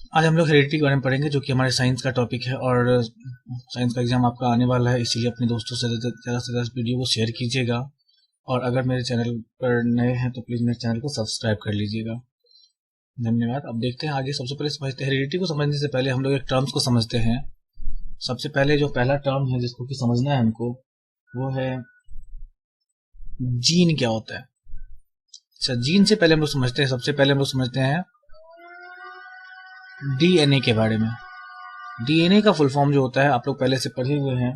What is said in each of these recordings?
आज हम लोग हेरिडिटी के बारे में पढ़ेंगे, जो कि हमारे साइंस का टॉपिक है और साइंस का एग्जाम आपका आने वाला है, इसीलिए अपने दोस्तों से ज़्यादा वीडियो को शेयर कीजिएगा। और अगर मेरे चैनल पर नए हैं तो प्लीज़ मेरे चैनल को सब्सक्राइब कर लीजिएगा। धन्यवाद। अब देखते हैं आगे। सबसे पहले समझते हैं, हेरिडिटी को समझने से पहले हम लोग एक टर्म्स को समझते हैं। सबसे पहले जो पहला टर्म है जिसको कि समझना है हमको, वो है जीन। क्या होता है? अच्छा, जीन से पहले हम लोग समझते हैं, सबसे पहले हम लोग समझते हैं डीएनए के बारे में। डीएनए का फुल फॉर्म जो होता है, आप लोग पहले से पढ़े हुए हैं,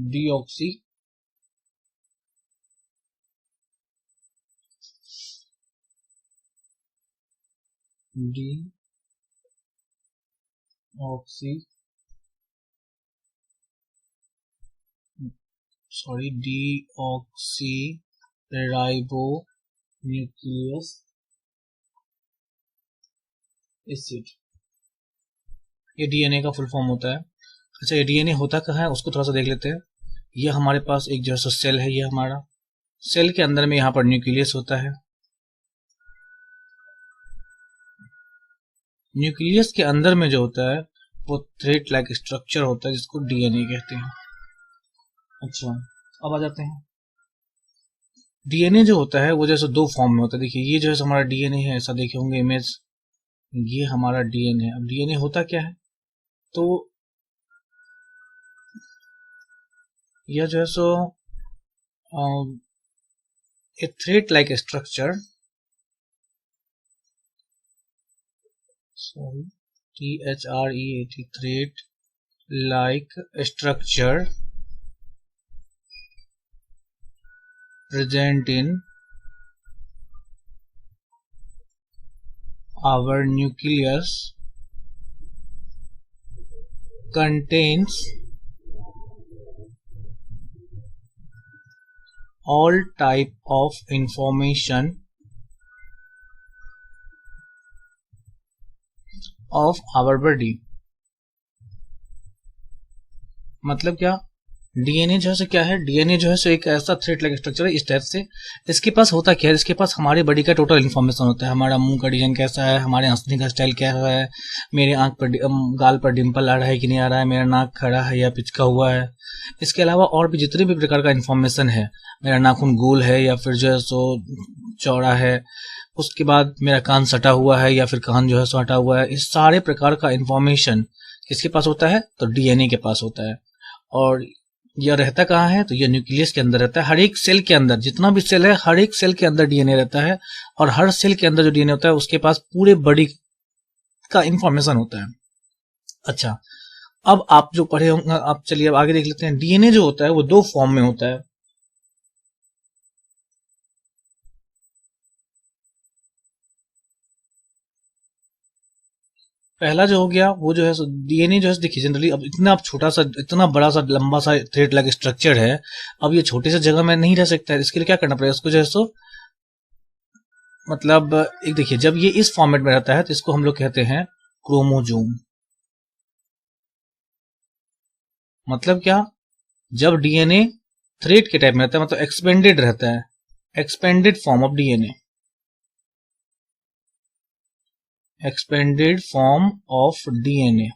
deoxy deoxy ribo nucleus acid, ये डीएनए का फुल फॉर्म होता है। अच्छा, ये डीएनए होता कहाँ है उसको थोड़ा सा देख लेते हैं। ये हमारे पास एक जो है सेल है, ये हमारा सेल के अंदर में यहाँ पर न्यूक्लियस होता है। न्यूक्लियस के अंदर में जो होता है वो थ्रेड लाइक स्ट्रक्चर होता है, जिसको डीएनए कहते हैं। अच्छा, अब आ जाते हैं। डीएनए जो होता है वो जैसे दो फॉर्म में होता है। देखिए, ये जो है हमारा डीएनए है, ऐसा देखे होंगे इमेज, ये हमारा डीएनए है। अब डीएनए होता क्या है, तो यह जो है so a thread like structure, THREAT, thread like structure present in our nucleus contains all type of information of our body। मतलब क्या, डीएनए जो है क्या है, डीएनए जो है एक ऐसा थ्रेड लाइक स्ट्रक्चर है इस टाइप से। इसके पास होता क्या है, इसके पास हमारी बॉडी का टोटल इन्फॉर्मेशन होता है। हमारा मुंह का डिजाइन कैसा है, हमारे हंसने का स्टाइल क्या है, मेरे आंख पर गाल पर डिम्पल आ रहा है कि नहीं आ रहा है, मेरा नाक खड़ा है या पिचका हुआ है। इसके अलावा और भी जितने भी प्रकार का इन्फॉर्मेशन है, मेरा नाखून गोल है या फिर जो है सो चौड़ा है, उसके बाद मेरा कान सटा हुआ है या फिर कान जो है सो हटा हुआ है, इस सारे प्रकार का इन्फॉर्मेशन किसके पास होता है, तो डीएनए के पास होता है। और यह रहता कहाँ है, तो यह न्यूक्लियस के अंदर रहता है। हर एक सेल के अंदर, जितना भी सेल है, हर एक सेल के अंदर डीएनए रहता है। और हर सेल के अंदर जो डीएनए होता है उसके पास पूरे बॉडी का इंफॉर्मेशन होता है। अच्छा, अब आप जो पढ़े होंगे, आप चलिए अब आगे देख लेते हैं। डीएनए जो होता है वो दो फॉर्म में होता है। पहला जो हो गया वो जो है डीएनए जो है, देखिए जनरली अब इतना छोटा सा, इतना बड़ा सा लंबा सा थ्रेड लाइक स्ट्रक्चर है, अब ये छोटे से जगह में नहीं रह सकता है। इसके लिए क्या करना पड़ेगा, इसको जो है सो मतलब एक देखिए, जब ये इस फॉर्मेट में रहता है तो इसको हम लोग कहते हैं क्रोमोजोम। मतलब क्या, जब डीएनए थ्रेड के टाइप में रहता है, मतलब एक्सपेंडेड रहता है, expanded form of DNA, expanded form of DNA,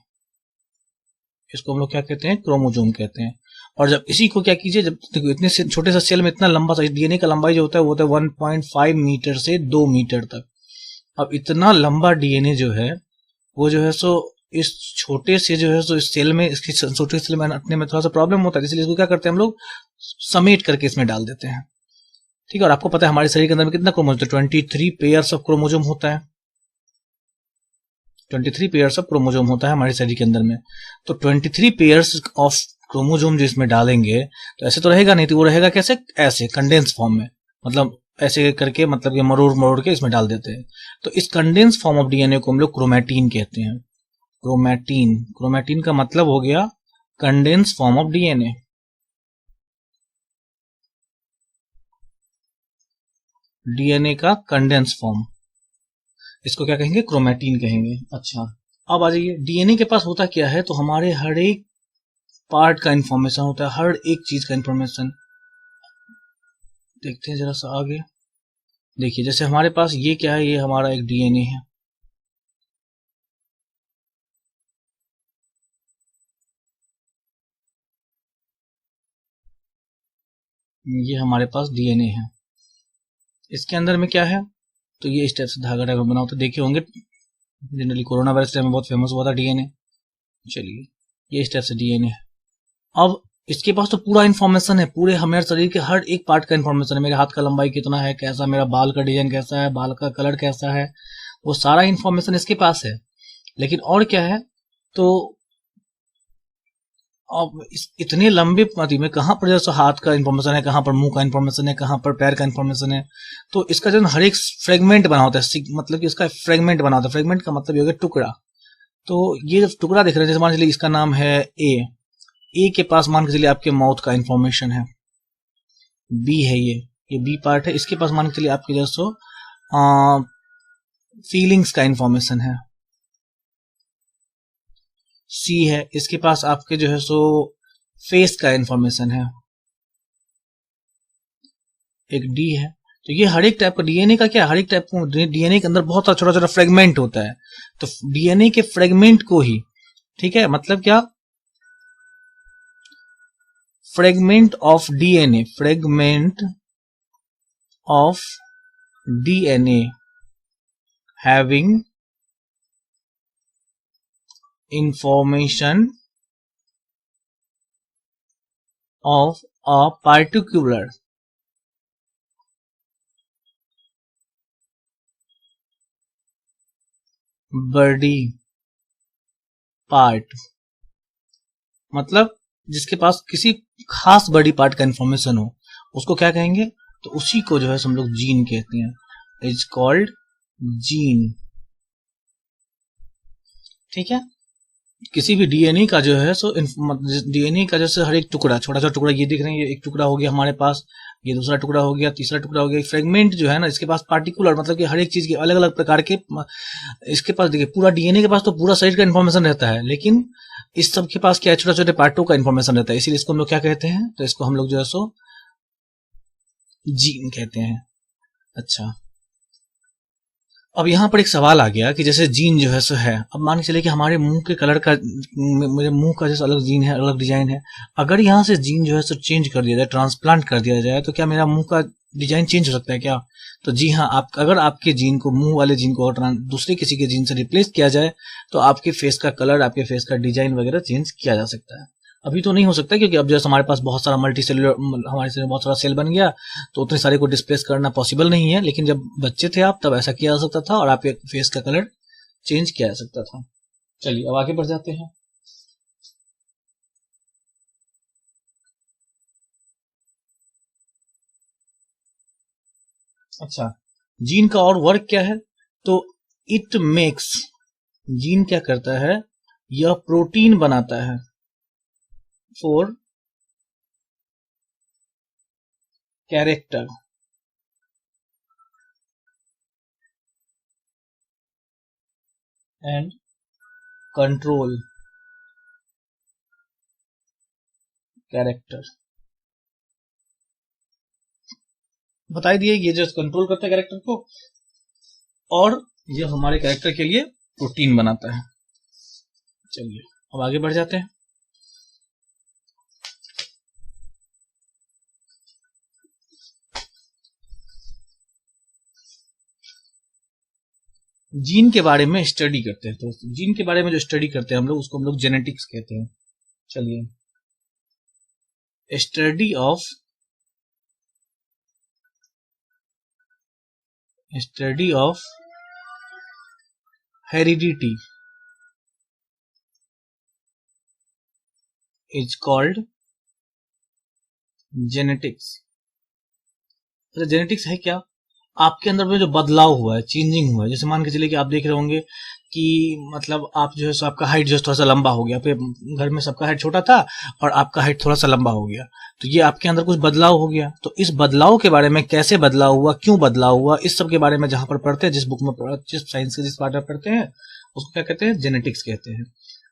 इसको हम लोग क्या कहते हैं, क्रोमोजोम कहते हैं। और जब इसी को क्या कीजिए, जब देखो इतने छोटे से सेल में इतना लंबा सा डीएनए का लंबाई जो होता है वो होता है 1.5 मीटर से 2 मीटर तक। अब इतना लंबा डीएनए जो है वो जो है सो इस छोटे से जो है सो इस सेल में, इसकी छोटे सेल में रखने में थोड़ा सा प्रॉब्लम होता है, इसलिए इसको क्या करते हैं हम लोग, समेट करके इसमें डाल देते हैं। ठीक है, और आपको पता है हमारे शरीर के अंदर में कितना क्रोमोजोम, 23 पेयर्स ऑफ क्रोमोजोम होता है। 23 पेयर्स ऑफ क्रोमोजोम होता है हमारे शरीर के अंदर में। तो 23 पेयर्स ऑफ क्रोमोजोम जो इसमें डालेंगे तो ऐसे तो रहेगा नहीं, तो वो रहेगा कैसे, ऐसे कंडेंस फॉर्म में, मतलब ऐसे करके, मतलब ये मरोड़ मरोड़ के इसमें डाल देते हैं। तो इस कंडेंस फॉर्म ऑफ डीएनए को हम लोग क्रोमैटिन कहते हैं। क्रोमैटिन, क्रोमैटिन का मतलब हो गया condense form of DNA. DNA का कंडेंस फॉर्म, इसको क्या कहेंगे, क्रोमैटिन कहेंगे। अच्छा, अब आ जाइए, डीएनए के पास होता क्या है, तो हमारे हर एक पार्ट का इंफॉर्मेशन होता है, हर एक चीज का इंफॉर्मेशन। देखते हैं जरा सा आगे। देखिए जैसे हमारे पास ये क्या है, ये हमारा एक डीएनए है, ये हमारे पास डीएनए है। इसके अंदर में क्या है, तो ये इस टाइप से धागा टाइप बना होता है, देखे होंगे जनरली कोरोना वायरस टाइम में बहुत फेमस हुआ था डीएनए। चलिए ये इस टाइप से डीएनए है। अब इसके पास तो पूरा इन्फॉर्मेशन है, पूरे हमारे शरीर के हर एक पार्ट का इन्फॉर्मेशन है, मेरे हाथ का लंबाई कितना है, कैसा मेरा बाल का डिजाइन कैसा है, बाल का कलर कैसा है, वो सारा इन्फॉर्मेशन इसके पास है। लेकिन और क्या है, तो अब इतने लंबे पाती में कहाँ पर जैसे हाथ का इन्फॉर्मेशन है, कहाँ पर मुंह का इन्फॉर्मेशन है, कहाँ पर पैर का इन्फॉर्मेशन है, तो इसका जो हर एक फ्रेगमेंट बना होता है, मतलब कि इसका फ्रेगमेंट बना होता है। फ्रेगमेंट का मतलब ये हो गया टुकड़ा। तो ये जो टुकड़ा दिख रहा है, जैसे मान लीजिए इसका नाम है ए के पास मान के चलिए आपके माउथ का इन्फॉर्मेशन है, बी है ये बी पार्ट है, इसके पास मान के चलिए आपके जैसो फीलिंग्स का इन्फॉर्मेशन है, सी है, इसके पास आपके जो है सो फेस का इन्फॉर्मेशन है, एक डी है। तो ये हर एक टाइप का डीएनए का क्या, हर एक टाइप का डीएनए के अंदर बहुत सारा छोटा छोटा फ्रेगमेंट होता है। तो डीएनए के फ्रेगमेंट को ही, ठीक है, मतलब क्या, fragment of DNA, fragment of DNA having information of a particular body part, मतलब जिसके पास किसी खास बॉडी पार्ट का इंफॉर्मेशन हो, उसको क्या कहेंगे, तो उसी को जो है हम लोग जीन कहते हैं, इज कॉल्ड जीन। ठीक है, किसी भी डीएनए का जो है सो डीएनए का जैसे हर एक टुकड़ा, छोटा छोटा टुकड़ा ये दिख रहे हैं, ये एक टुकड़ा हो गया हमारे पास, ये दूसरा टुकड़ा हो गया, तीसरा टुकड़ा हो गया। फ्रेगमेंट जो है ना, इसके पास पार्टिकुलर, मतलब कि हर एक चीज के अलग अलग प्रकार के, इसके पास देखिए पूरा डीएनए के पास तो पूरा शरीर का इन्फॉर्मेशन रहता है, लेकिन इस सब के पास क्या है, छोटे छोटे पार्टों का इन्फॉर्मेशन रहता है, इसीलिए इसको हम लोग क्या कहते हैं, तो इसको हम लोग जो है सो जीन कहते हैं। अच्छा, अब यहाँ पर एक सवाल आ गया कि जैसे जीन जो है सो है, अब मान के चले कि हमारे मुंह के कलर का, मेरे मुंह का जैसे अलग जीन है, अलग डिजाइन है, अगर यहाँ से जीन जो है सो चेंज कर दिया जाए, ट्रांसप्लांट कर दिया जाए, तो क्या मेरा मुंह का डिजाइन चेंज हो सकता है क्या? तो जी हाँ, आप अगर आपके जीन को, मुंह वाले जीन को दूसरे किसी के जीन से रिप्लेस किया जाए, तो आपके फेस का कलर, आपके फेस का डिजाइन वगैरह चेंज किया जा सकता है। अभी तो नहीं हो सकता, क्योंकि अब जैसे हमारे पास बहुत सारा मल्टी सेलुलर, हमारे शरीर में बहुत सारा सेल बन गया, तो उतने सारे को डिस्प्लेस करना पॉसिबल नहीं है। लेकिन जब बच्चे थे आप, तब ऐसा किया जा सकता था और आपके फेस का कलर चेंज किया जा सकता था। चलिए अब आगे बढ़ जाते हैं। अच्छा, जीन का और वर्क क्या है, तो इट मेक्स, जीन क्या करता है, यह प्रोटीन बनाता है for character and control character. बताई दिए, ये जो कंट्रोल करता है कैरेक्टर को, और ये हमारे कैरेक्टर के लिए प्रोटीन बनाता है। चलिए अब आगे बढ़ जाते हैं। जीन के बारे में स्टडी करते हैं, तो जीन के बारे में जो स्टडी करते हैं हम लोग, उसको हम लोग जेनेटिक्स कहते हैं। चलिए, study of heredity is called genetics. अच्छा, जेनेटिक्स है क्या, आपके अंदर में जो बदलाव हुआ है, चेंजिंग हुआ है, जैसे मान के चलिए कि आप देख रहे होंगे कि मतलब आप जो है सो आपका हाइट जो है थोड़ा सा लंबा हो गया, फिर घर में सबका हाइट छोटा था और आपका हाइट थोड़ा सा लंबा हो गया, तो ये आपके अंदर कुछ बदलाव हो गया। तो इस बदलाव के बारे में, कैसे बदलाव हुआ, क्यों बदलाव हुआ, इस सब के बारे में जहां पर पढ़ते हैं, जिस बुक में, जिस साइंस के जिस पार्ट में पढ़ते हैं, उसको क्या कहते हैं, जेनेटिक्स कहते हैं।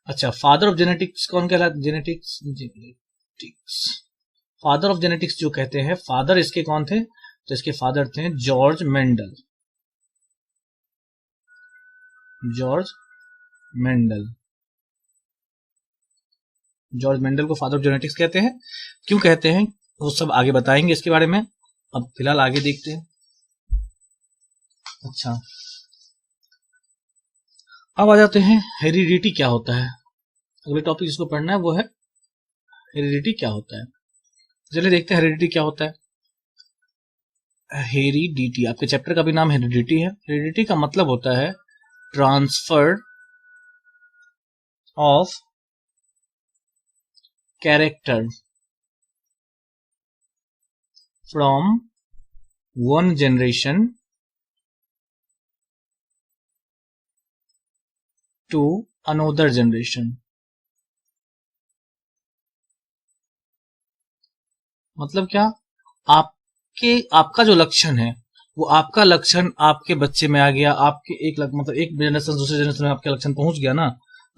अच्छा, फादर ऑफ जेनेटिक्स कौन कहलाता, जेनेटिक्स फादर ऑफ जेनेटिक्स जो कहते हैं, फादर इसके कौन थे, तो इसके फादर थे George Mendel. George Mendel, George Mendel को फादर ऑफ जेनेटिक्स कहते हैं। क्यों कहते हैं वो सब आगे बताएंगे इसके बारे में, अब फिलहाल आगे देखते हैं। अच्छा, अब आ जाते हैं हेरिडिटी क्या होता है। अगले टॉपिक जिसको पढ़ना है वो है हेरिडिटी क्या होता है। चलिए देखते हैं हेरिडिटी क्या होता है। हेरिडिटी, आपके चैप्टर का भी नाम हेरिडिटी है। हेरिडिटी का मतलब होता है transfer of character from one generation to another generation. मतलब क्या, आपका जो लक्षण है वो आपका लक्षण आपके बच्चे में आ गया, आपके मतलब एक जनरेशन दूसरे जनरेशन में आपका लक्षण पहुंच गया ना,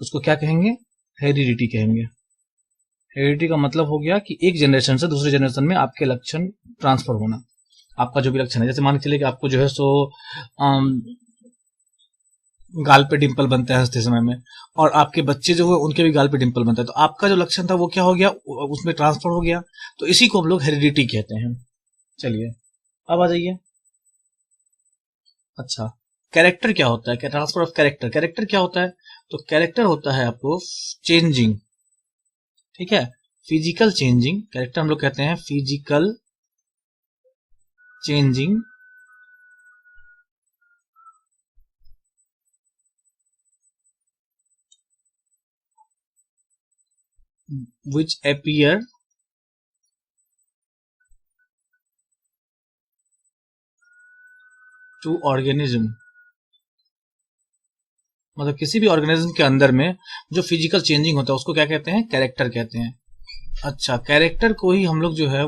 उसको क्या कहेंगे, हेरिडिटी कहेंगे। हेरिडिटी का मतलब हो गया कि एक जनरेशन से दूसरे जनरेशन में आपके लक्षण ट्रांसफर होना। आपका जो भी लक्षण है, जैसे मान के चलिए कि आपको जो है सो गाल पे डिंपल बनता है हंसते समय में, और आपके बच्चे जो है उनके भी गाल पे डिंपल बनता है, तो आपका जो लक्षण था वो क्या हो गया, उसमें ट्रांसफर हो गया। तो इसी को हम लोग हेरिडिटी कहते हैं। चलिए अब आ जाइए। अच्छा, कैरेक्टर क्या होता है, ट्रांसफर ऑफ कैरेक्टर। कैरेक्टर क्या होता है, तो कैरेक्टर होता है आपको चेंजिंग, ठीक है, फिजिकल चेंजिंग। कैरेक्टर हम लोग कहते हैं physical changing which appear to organism। मतलब किसी भी ऑर्गेनिज्म के अंदर में जो फिजिकल चेंजिंग होता है उसको क्या कहते हैं, कैरेक्टर कहते हैं। अच्छा, कैरेक्टर को ही हम लोग जो है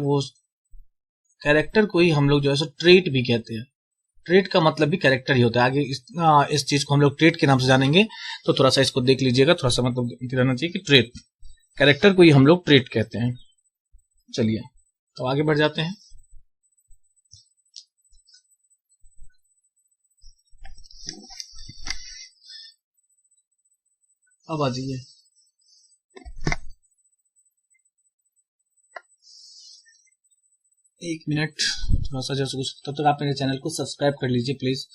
सो ट्रेट भी कहते हैं। ट्रेट का मतलब भी कैरेक्टर ही होता है। आगे इस चीज को हम लोग ट्रेट के नाम से जानेंगे, तो थोड़ा सा इसको देख लीजिएगा, थोड़ा सा मतलब रहना चाहिए कि ट्रेट, कैरेक्टर को ही हम लोग ट्रेट कहते हैं। चलिए तो आगे बढ़ जाते हैं। अब आ जाइए, एक मिनट, थोड़ा सा जो कुछ, तब तक आप मेरे चैनल को सब्सक्राइब कर लीजिए प्लीज,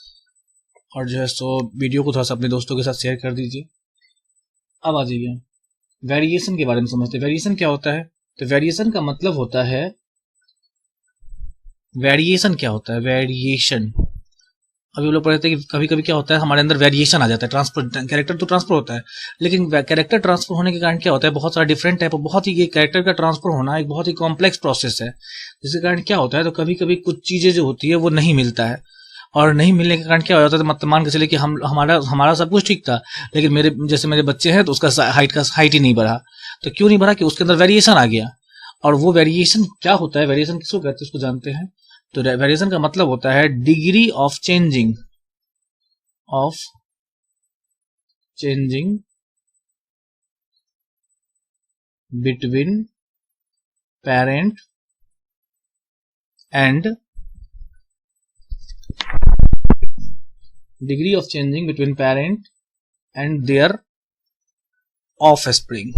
और जो है सो वीडियो को थोड़ा सा अपने दोस्तों के साथ शेयर कर दीजिए। अब आ जाइए, वेरिएशन के बारे में समझते हैं। वेरिएशन क्या होता है, तो वेरिएशन का मतलब होता है, वेरिएशन क्या होता है, वेरिएशन अभी वो लोग पढ़ते हैं कि कभी कभी क्या होता है हमारे अंदर वेरिएशन आ जाता है। ट्रांसफर, कैरेक्टर तो ट्रांसफर होता है, लेकिन कैरेक्टर ट्रांसफर होने के कारण क्या होता है, बहुत सारा डिफरेंट टाइप, बहुत ही, ये कैरेक्टर का ट्रांसफर होना एक बहुत ही कॉम्प्लेक्स प्रोसेस है, जिसके कारण क्या होता है, तो कभी कभी कुछ चीजें जो होती है वो नहीं मिलता है, और नहीं मिलने के कारण क्या हो जाता है, मतलब मान के चले कि हमारा सब कुछ ठीक था, लेकिन मेरे बच्चे हैं तो उसका हाइट ही नहीं बढ़ा। तो क्यों नहीं बढ़ा, कि उसके अंदर वेरिएशन आ गया। और वो वेरिएशन क्या होता है, वेरिएशन किसको कहते हैं, उसको जानते हैं। तो वेरिएशन का मतलब होता है degree of changing between parent and there offspring.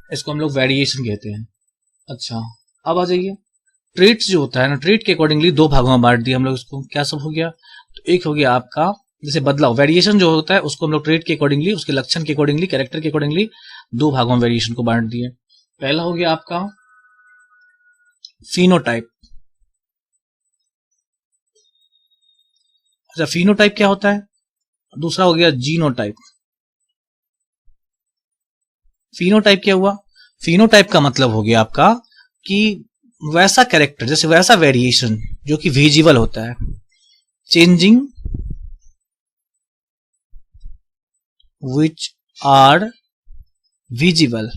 इसको हम लोग वेरिएशन कहते हैं। अच्छा, अब आ जाइए, ट्रेट्स जो होता है ना, ट्रेट के अकॉर्डिंगली दो भागों में बांट दिया हम लोग इसको। क्या सब हो गया, तो एक हो गया आपका जैसे बदलाव, वेरिएशन जो होता है उसको हम लोग ट्रेट के अकॉर्डिंगली, उसके लक्षण के अकॉर्डिंगली, कैरेक्टर के अकॉर्डिंगली दो भागों में वेरिएशन को बांट दिए। पहला हो गया आपका फिनोटाइप। अच्छा, फिनोटाइप क्या होता है, दूसरा हो गया जीनोटाइप। फिनोटाइप क्या हुआ, फिनोटाइप का मतलब हो गया आपका कि वैसा कैरेक्टर, जैसे वैसा वेरिएशन जो कि विजिबल होता है, चेंजिंग विच आर विजिबल,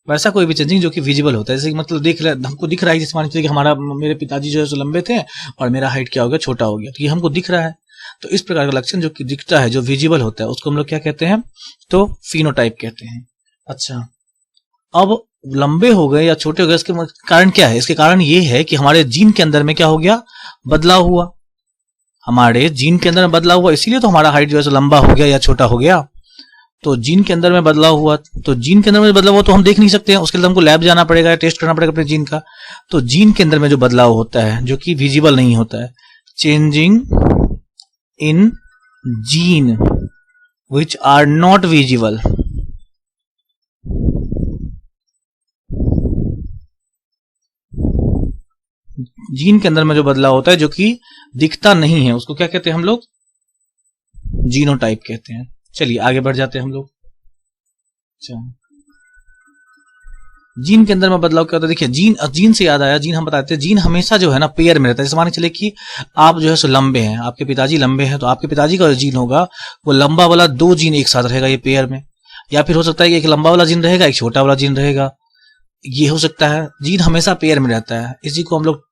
वैसा कोई भी चेंजिंग जो कि विजिबल होता है। जैसे मतलब हमको दिख रहा है, जैसे मान लीजिए कि मेरे पिताजी जो है सो लंबे थे और मेरा हाइट क्या हो गया, छोटा हो गया, तो ये हमको दिख रहा है। तो इस प्रकार का लक्षण जो कि दिखता है, जो विजिबल होता है, उसको हम लोग क्या कहते हैं, तो फिनोटाइप कहते हैं। अच्छा, अब लंबे हो गए या छोटे हो गए, इसके कारण क्या है? इसके कारण ये है कि हमारे जीन के अंदर में क्या हो गया, बदलाव हुआ। हमारे जीन के अंदर में बदलाव हुआ, इसीलिए तो हमारा हाइट जो है लंबा हो गया या छोटा हो गया। तो जीन के अंदर में बदलाव हुआ, तो जीन के अंदर में बदलाव हुआ तो हम देख नहीं सकते हैं, उसके लिए हमको लैब जाना पड़ेगा, टेस्ट करना पड़ेगा अपने जीन का। तो जीन के अंदर में जो बदलाव होता है जो कि विजिबल नहीं होता है, changing in gene which are not visible, gene के अंदर में जो बदलाव होता है जो कि दिखता नहीं है, उसको क्या कहते हैं हम लोग, जीनोटाइप कहते हैं। चलिए आगे बढ़ जाते हैं हम लोग। जीन के अंदर में बदलाव क्या होता है? देखिए, जीन से याद आया, जीन हम बताते हैं, जीन हमेशा जो है ना पेयर में रहता है। जैसे मान के चले कि आप जो है सो लंबे हैं, आपके पिताजी लंबे हैं, तो आपके पिताजी का जो जीन होगा वो लंबा वाला 2 जीन एक साथ रहेगा, ये पेयर में। या फिर हो सकता है कि एक लंबा वाला जीन रहेगा, एक छोटा वाला जीन रहेगा, ये हो सकता है। जीन हमेशा पेयर में रहता है, इसी को हम लोग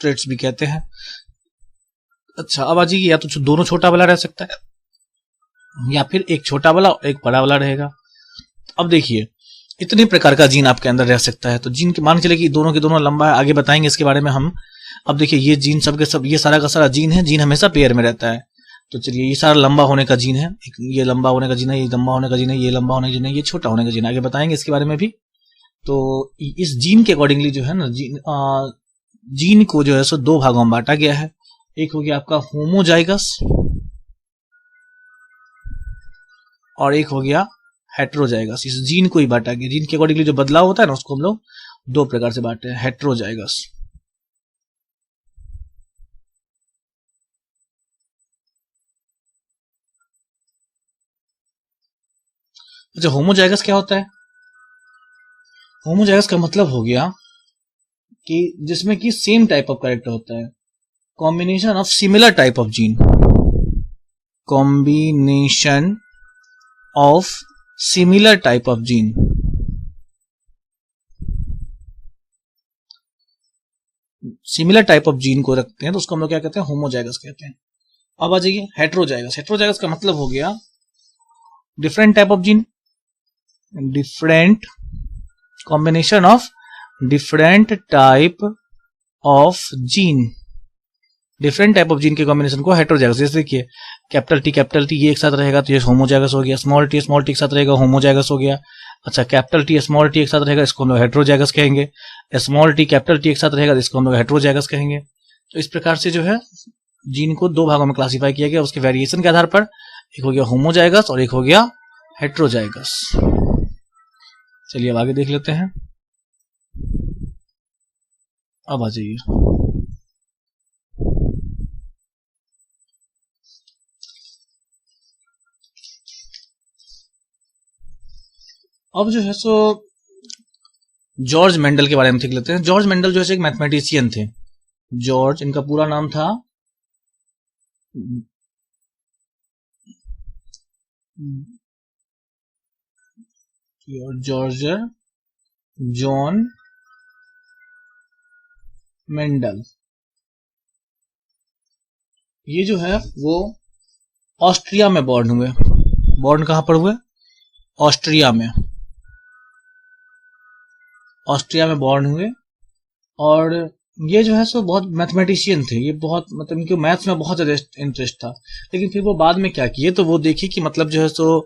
ट्रेट्स भी कहते हैं। अच्छा, अब आ जाइए, या तो दोनों छोटा वाला रह सकता है या फिर एक छोटा वाला और एक बड़ा वाला रहेगा। अब देखिए, इतने प्रकार का जीन आपके अंदर रह सकता है। तो जीन के मान चले कि दोनों के दोनों लंबा है, आगे बताएंगे इसके बारे में हम। अब देखिए, ये जीन सब के सब, ये सारा का सारा जीन है, जीन हमेशा पेयर में रहता है। तो चलिए, ये सारा लंबा होने का जीन है, ये लंबा होने का जीन है, ये लंबा होने का जीन है, ये लंबा होने का जीन है, ये छोटा होने का जीन है, आगे बताएंगे इसके बारे में भी। तो इस जीन के अकॉर्डिंगली जो है ना, जीन को जो है सो 2 भागों में बांटा गया है। एक हो गया आपका होमोजाइगस और एक हो गया हेट्रोजाइगस। इस जीन को ही बांटा गया, जीन के अकॉर्डिंगली जो बदलाव होता है ना, उसको हम लोग 2 प्रकार से बांटे हैं, हेट्रोजाइगस। अच्छा, होमोजाइगस क्या होता है? होमोजाइगस का मतलब हो गया कि जिसमें कि सेम टाइप ऑफ कैरेक्टर होता है, combination of similar type of gene, combination of similar type of gene. Similar type of gene को रखते हैं तो उसको हम लोग क्या कहते हैं, होमोजाइगस कहते हैं। अब आ जाइए हेट्रोजाइगस। हेट्रोजाइगस का मतलब हो गया different type of gene, different combination of different type of gene, different type of gene के कॉम्बिनेशन को हेट्रोजाइगस। जैसे देखिए, कैपिटल टी ये एक साथ रहेगा तो ये होमोजाइगस हो गया, स्मॉल टी एक साथ रहेगा, होमोजाइगस हो गया। अच्छा, कैपिटल टी स्मॉल टी एक साथ रहेगा, इसको हम लोग हेट्रोजाइगस कहेंगे। स्मॉल टी कैपिटल टी एक साथ रहेगा, इसको हम लोग हेट्रोजाइगस कहेंगे। तो इस प्रकार से जो है जीन को 2 भागों में क्लासिफाई किया गया, उसके वेरिएशन के आधार पर। एक हो गया होमोजाइगस और एक हो गया हेट्रोजाइगस। चलिए अब आगे देख लेते हैं। अब आ जाइए, अब जो है सो जॉर्ज मेंडल के बारे में देख लेते हैं। जॉर्ज मेंडल जो है एक मैथमेटिशियन थे। जॉर्ज, इनका पूरा नाम था जॉर्ज जॉन मेंडल। ये जो है वो ऑस्ट्रिया में बॉर्न हुए। बॉर्न कहां पर हुए? ऑस्ट्रिया में। ऑस्ट्रिया में बॉर्न हुए और ये जो है सो बहुत मैथमेटिशियन थे। ये बहुत मतलब इनको मैथ्स में बहुत ज्यादा इंटरेस्ट था। लेकिन फिर वो बाद में क्या किए, तो वो देखिए कि मतलब जो है सो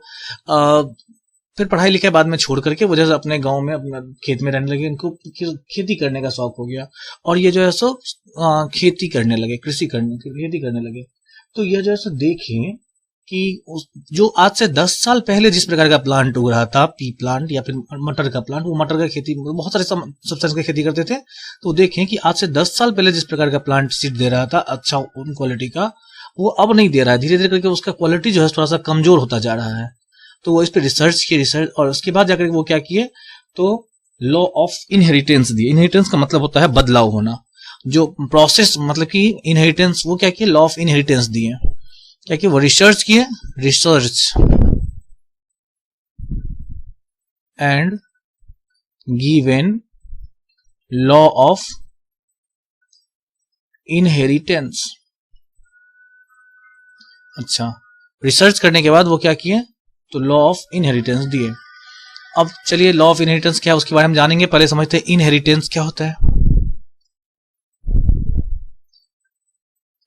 फिर पढ़ाई लिखाई बाद में छोड़ करके वो जैसे अपने गांव में अपना खेत में रहने लगे। इनको खेती करने का शौक हो गया और ये जो है सो खेती करने लगे, खेती करने लगे। तो ये जो है सो देखें कि जो आज से 10 साल पहले जिस प्रकार का प्लांट उग रहा था, पी प्लांट या फिर मटर का प्लांट, वो मटर का खेती, बहुत सारे सब्सटेंस की खेती करते थे। तो देखें कि आज से 10 साल पहले जिस प्रकार का प्लांट सीड दे रहा था अच्छा उन क्वालिटी का, वो अब नहीं दे रहा है। धीरे धीरे करके उसका क्वालिटी जो है थोड़ा सा कमजोर होता जा रहा है। तो वो इस पर रिसर्च किए, और उसके बाद जाकर वो क्या किए, तो लॉ ऑफ इनहेरिटेंस दिए। इनहेरिटेंस का मतलब होता है बदलाव होना। जो प्रोसेस मतलब कि इनहेरिटेंस, वो क्या किए, लॉ ऑफ इनहेरिटेंस दिए। क्या कि वो रिसर्च किए, research and given law of inheritance. अच्छा, रिसर्च करने के बाद वो क्या किए, तो लॉ ऑफ इनहेरिटेंस दिए। अब चलिए लॉ ऑफ इनहेरिटेंस क्या है उसके बारे में जानेंगे। पहले समझते हैं इनहेरिटेंस क्या होता है।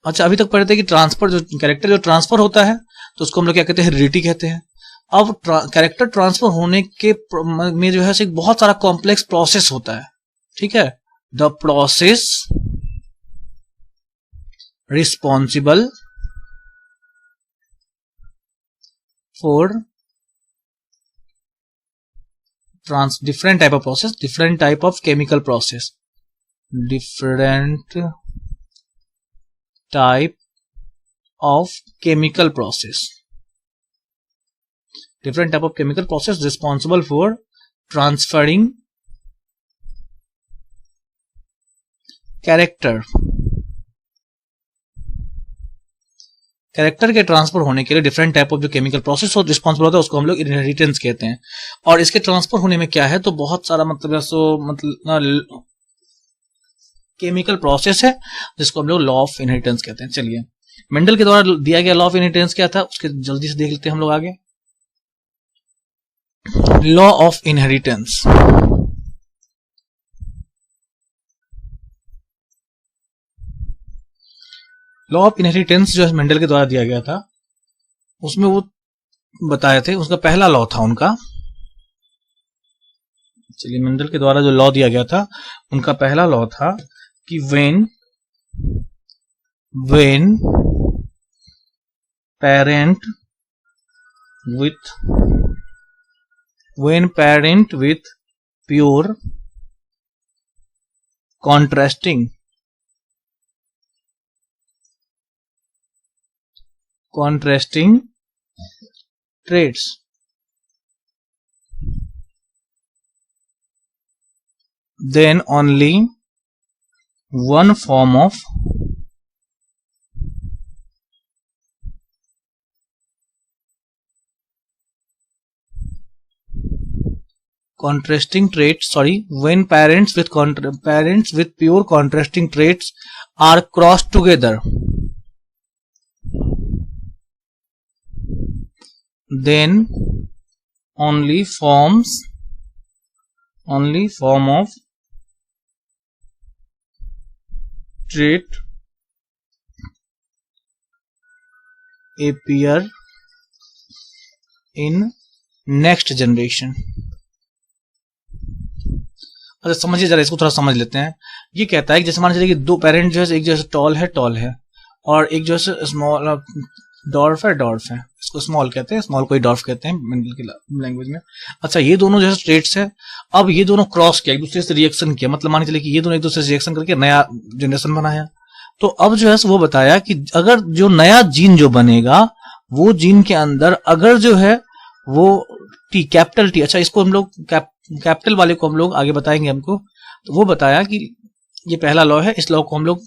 अच्छा, अभी तक पढ़ते थे कि ट्रांसफर, जो कैरेक्टर जो ट्रांसफर होता है तो उसको हम लोग क्या कहते हैं, हेरिडिटी कहते हैं। अब कैरेक्टर ट्रांसफर होने के में जो है एक बहुत सारा कॉम्प्लेक्स प्रोसेस होता है, ठीक है। The process responsible for different type of process, different type of chemical process, different type of chemical process, different type of chemical process responsible for transferring character के ट्रांसफर होने के लिए डिफरेंट टाइप ऑफ जो chemical process और responsible होता है उसको हम लोग इनहेरिटेंस कहते हैं। और इसके ट्रांसफर होने में क्या है, तो बहुत सारा मतलब केमिकल प्रोसेस है जिसको हम लोग लॉ ऑफ इनहेरिटेंस कहते हैं। चलिए, मेंडल के द्वारा दिया गया लॉ ऑफ इनहेरिटेंस क्या था उसके जल्दी से देख लेते हैं हम लोग आगे। Law of inheritance, law of inheritance जो है मेंडल के द्वारा दिया गया था, उसमें वो बताए थे, उसका पहला लॉ था उनका। चलिए, मेंडल के द्वारा जो लॉ दिया गया था उनका पहला लॉ था कि when parent with pure contrasting traits then only one form of contrasting traits, when parents with pure contrasting traits are crossed together, then only form of trait appear in next generation। अच्छा, समझिए जरा, इसको थोड़ा समझ लेते हैं। ये कहता है कि जैसे मान लीजिए कि दो पेरेंट जो है, एक जो है टॉल है और एक जो है स्मॉल डॉर्फ है, इसको स्मॉल कहते हैं, स्मॉल को ही डॉर्फ कहते हैं मेंडल की लैंग्वेज में। अच्छा, ये दोनों जो है ट्रेट्स है, अब ये दोनों क्रॉस किया, एक दूसरे से रिएक्शन किया, मतलब मान चलिए कि ये दोनों एक दूसरे से रिएक्शन करके नया जनरेशन बनाया। तो अब जो है वो बताया कि अगर जो नया जीन जो बनेगा, वो जीन के अंदर अगर जो है वो कैपिटल टी, अच्छा इसको हम लोग कैपिटल वाले को हम लोग आगे बताएंगे हमको। तो वो बताया कि ये पहला लॉ है, इस लॉ को हम लोग,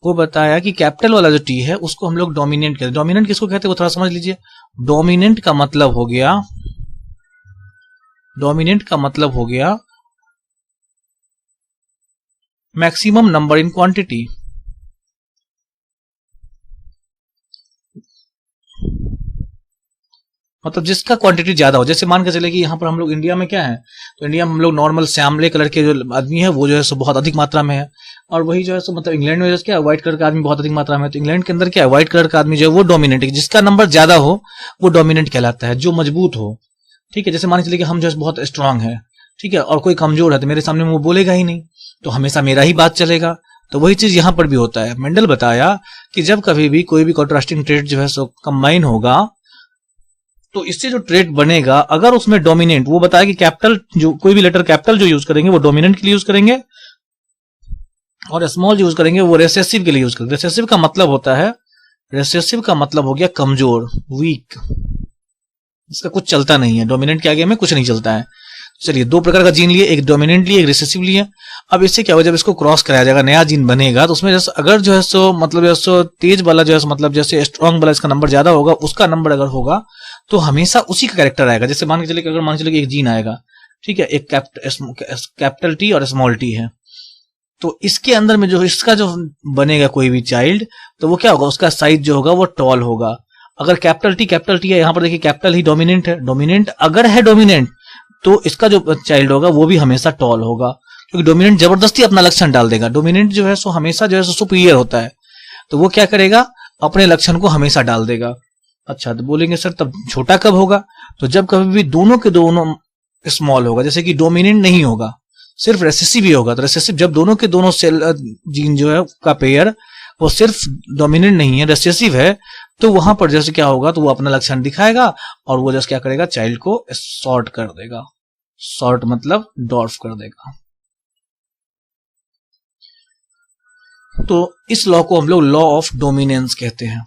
वो बताया कि कैपिटल वाला जो टी है उसको हम लोग डोमिनेंट कहते हैं। डोमिनेंट किसको कहते हैं वो थोड़ा समझ लीजिए। डोमिनेंट का मतलब हो गया मैक्सिमम नंबर इन क्वांटिटी, मतलब जिसका क्वांटिटी ज्यादा हो। जैसे मान के चले कि यहाँ पर हम लोग इंडिया में क्या है, तो इंडिया में हम लोग नॉर्मल श्यामले कलर के जो आदमी है वो जो है सो बहुत अधिक मात्रा में है, और वही जो है सो मतलब इंग्लैंड में क्या है, व्हाइट कलर का आदमी बहुत अधिक मात्रा में है। तो इंग्लैंड के अंदर क्या है, व्हाइट कलर का आदमी जो है वो डोमिनेंट है, जिसका नंबर ज्यादा हो वो डोमिनेंट कहलाता है, जो मजबूत हो, ठीक है। जैसे मान के चले कि हम जो है बहुत स्ट्रांग है, ठीक है, और कोई कमजोर है तो मेरे सामने वो बोलेगा ही नहीं, तो हमेशा मेरा ही बात चलेगा। तो वही चीज यहाँ पर भी होता है। मेंडल बताया कि जब कभी भी कोई भी कॉन्ट्रास्टिंग ट्रेट जो है सो कंबाइन होगा, तो इससे जो ट्रेट बनेगा, अगर उसमें डोमिनेंट, वो बताया कि कैपिटल, जो कोई भी लेटर कैपिटल जो यूज करेंगे वो डोमिनेंट के लिए यूज करेंगे, और स्मॉल यूज करेंगे वो रिसेसिव के लिए यूज करेंगे। रिसेसिव का मतलब होता है, रिसेसिव का मतलब हो गया कमजोर, वीक, इसका कुछ चलता नहीं है, डोमिनेंट के आगे में कुछ नहीं चलता है। चलिए, दो प्रकार का जीन लिए, एक डोमिनेंट लिए, एक रिसेसिव लिए। अब इससे क्या होगा, जब इसको क्रॉस कराया जाएगा, नया जीन बनेगा, तो उसमें जैसे अगर जो है सो मतलब जो है सो तेज वाला जो है मतलब जैसे स्ट्रॉन्ग वाला इसका नंबर ज्यादा होगा, उसका नंबर अगर होगा तो हमेशा उसी का कैरेक्टर आएगा। जैसे मान के चलिए, अगर मान के चलिए एक जीन आएगा, ठीक है, एक कैपिटल टी और स्मॉल टी है, तो इसके अंदर में जो इसका जो बनेगा कोई भी चाइल्ड, तो वो क्या होगा, उसका साइज जो होगा वो टॉल होगा। अगर कैपिटल टी है, यहाँ पर देखिए कैपिटल ही डोमिनेंट है, डोमिनेंट अगर है डोमिनेंट, तो इसका जो चाइल्ड होगा वो भी हमेशा टॉल होगा, क्योंकि डोमिनेंट जबरदस्ती अपना लक्षण डाल देगा। डोमिनेंट जो है सो हमेशा जो है सो सुपीरियर होता है, तो वो क्या करेगा, अपने लक्षण को हमेशा डाल देगा। अच्छा, तो बोलेंगे सर तब छोटा कब होगा, तो जब कभी भी दोनों के दोनों स्मॉल होगा, जैसे कि डोमिनेंट नहीं होगा, सिर्फ रेसेसिव ही होगा। तो रेसेसिव जब दोनों के दोनों सेल जीन जो है का पेयर वो सिर्फ डोमिनेंट नहीं है, रेसेसिव है, तो वहां पर जैसे क्या होगा, तो वो अपना लक्षण दिखाएगा और वो जैसे क्या करेगा, चाइल्ड को सॉर्ट कर देगा। सॉर्ट मतलब डॉर्फ कर देगा। तो इस लॉ को हम लोग लॉ ऑफ डोमिनेंस कहते हैं।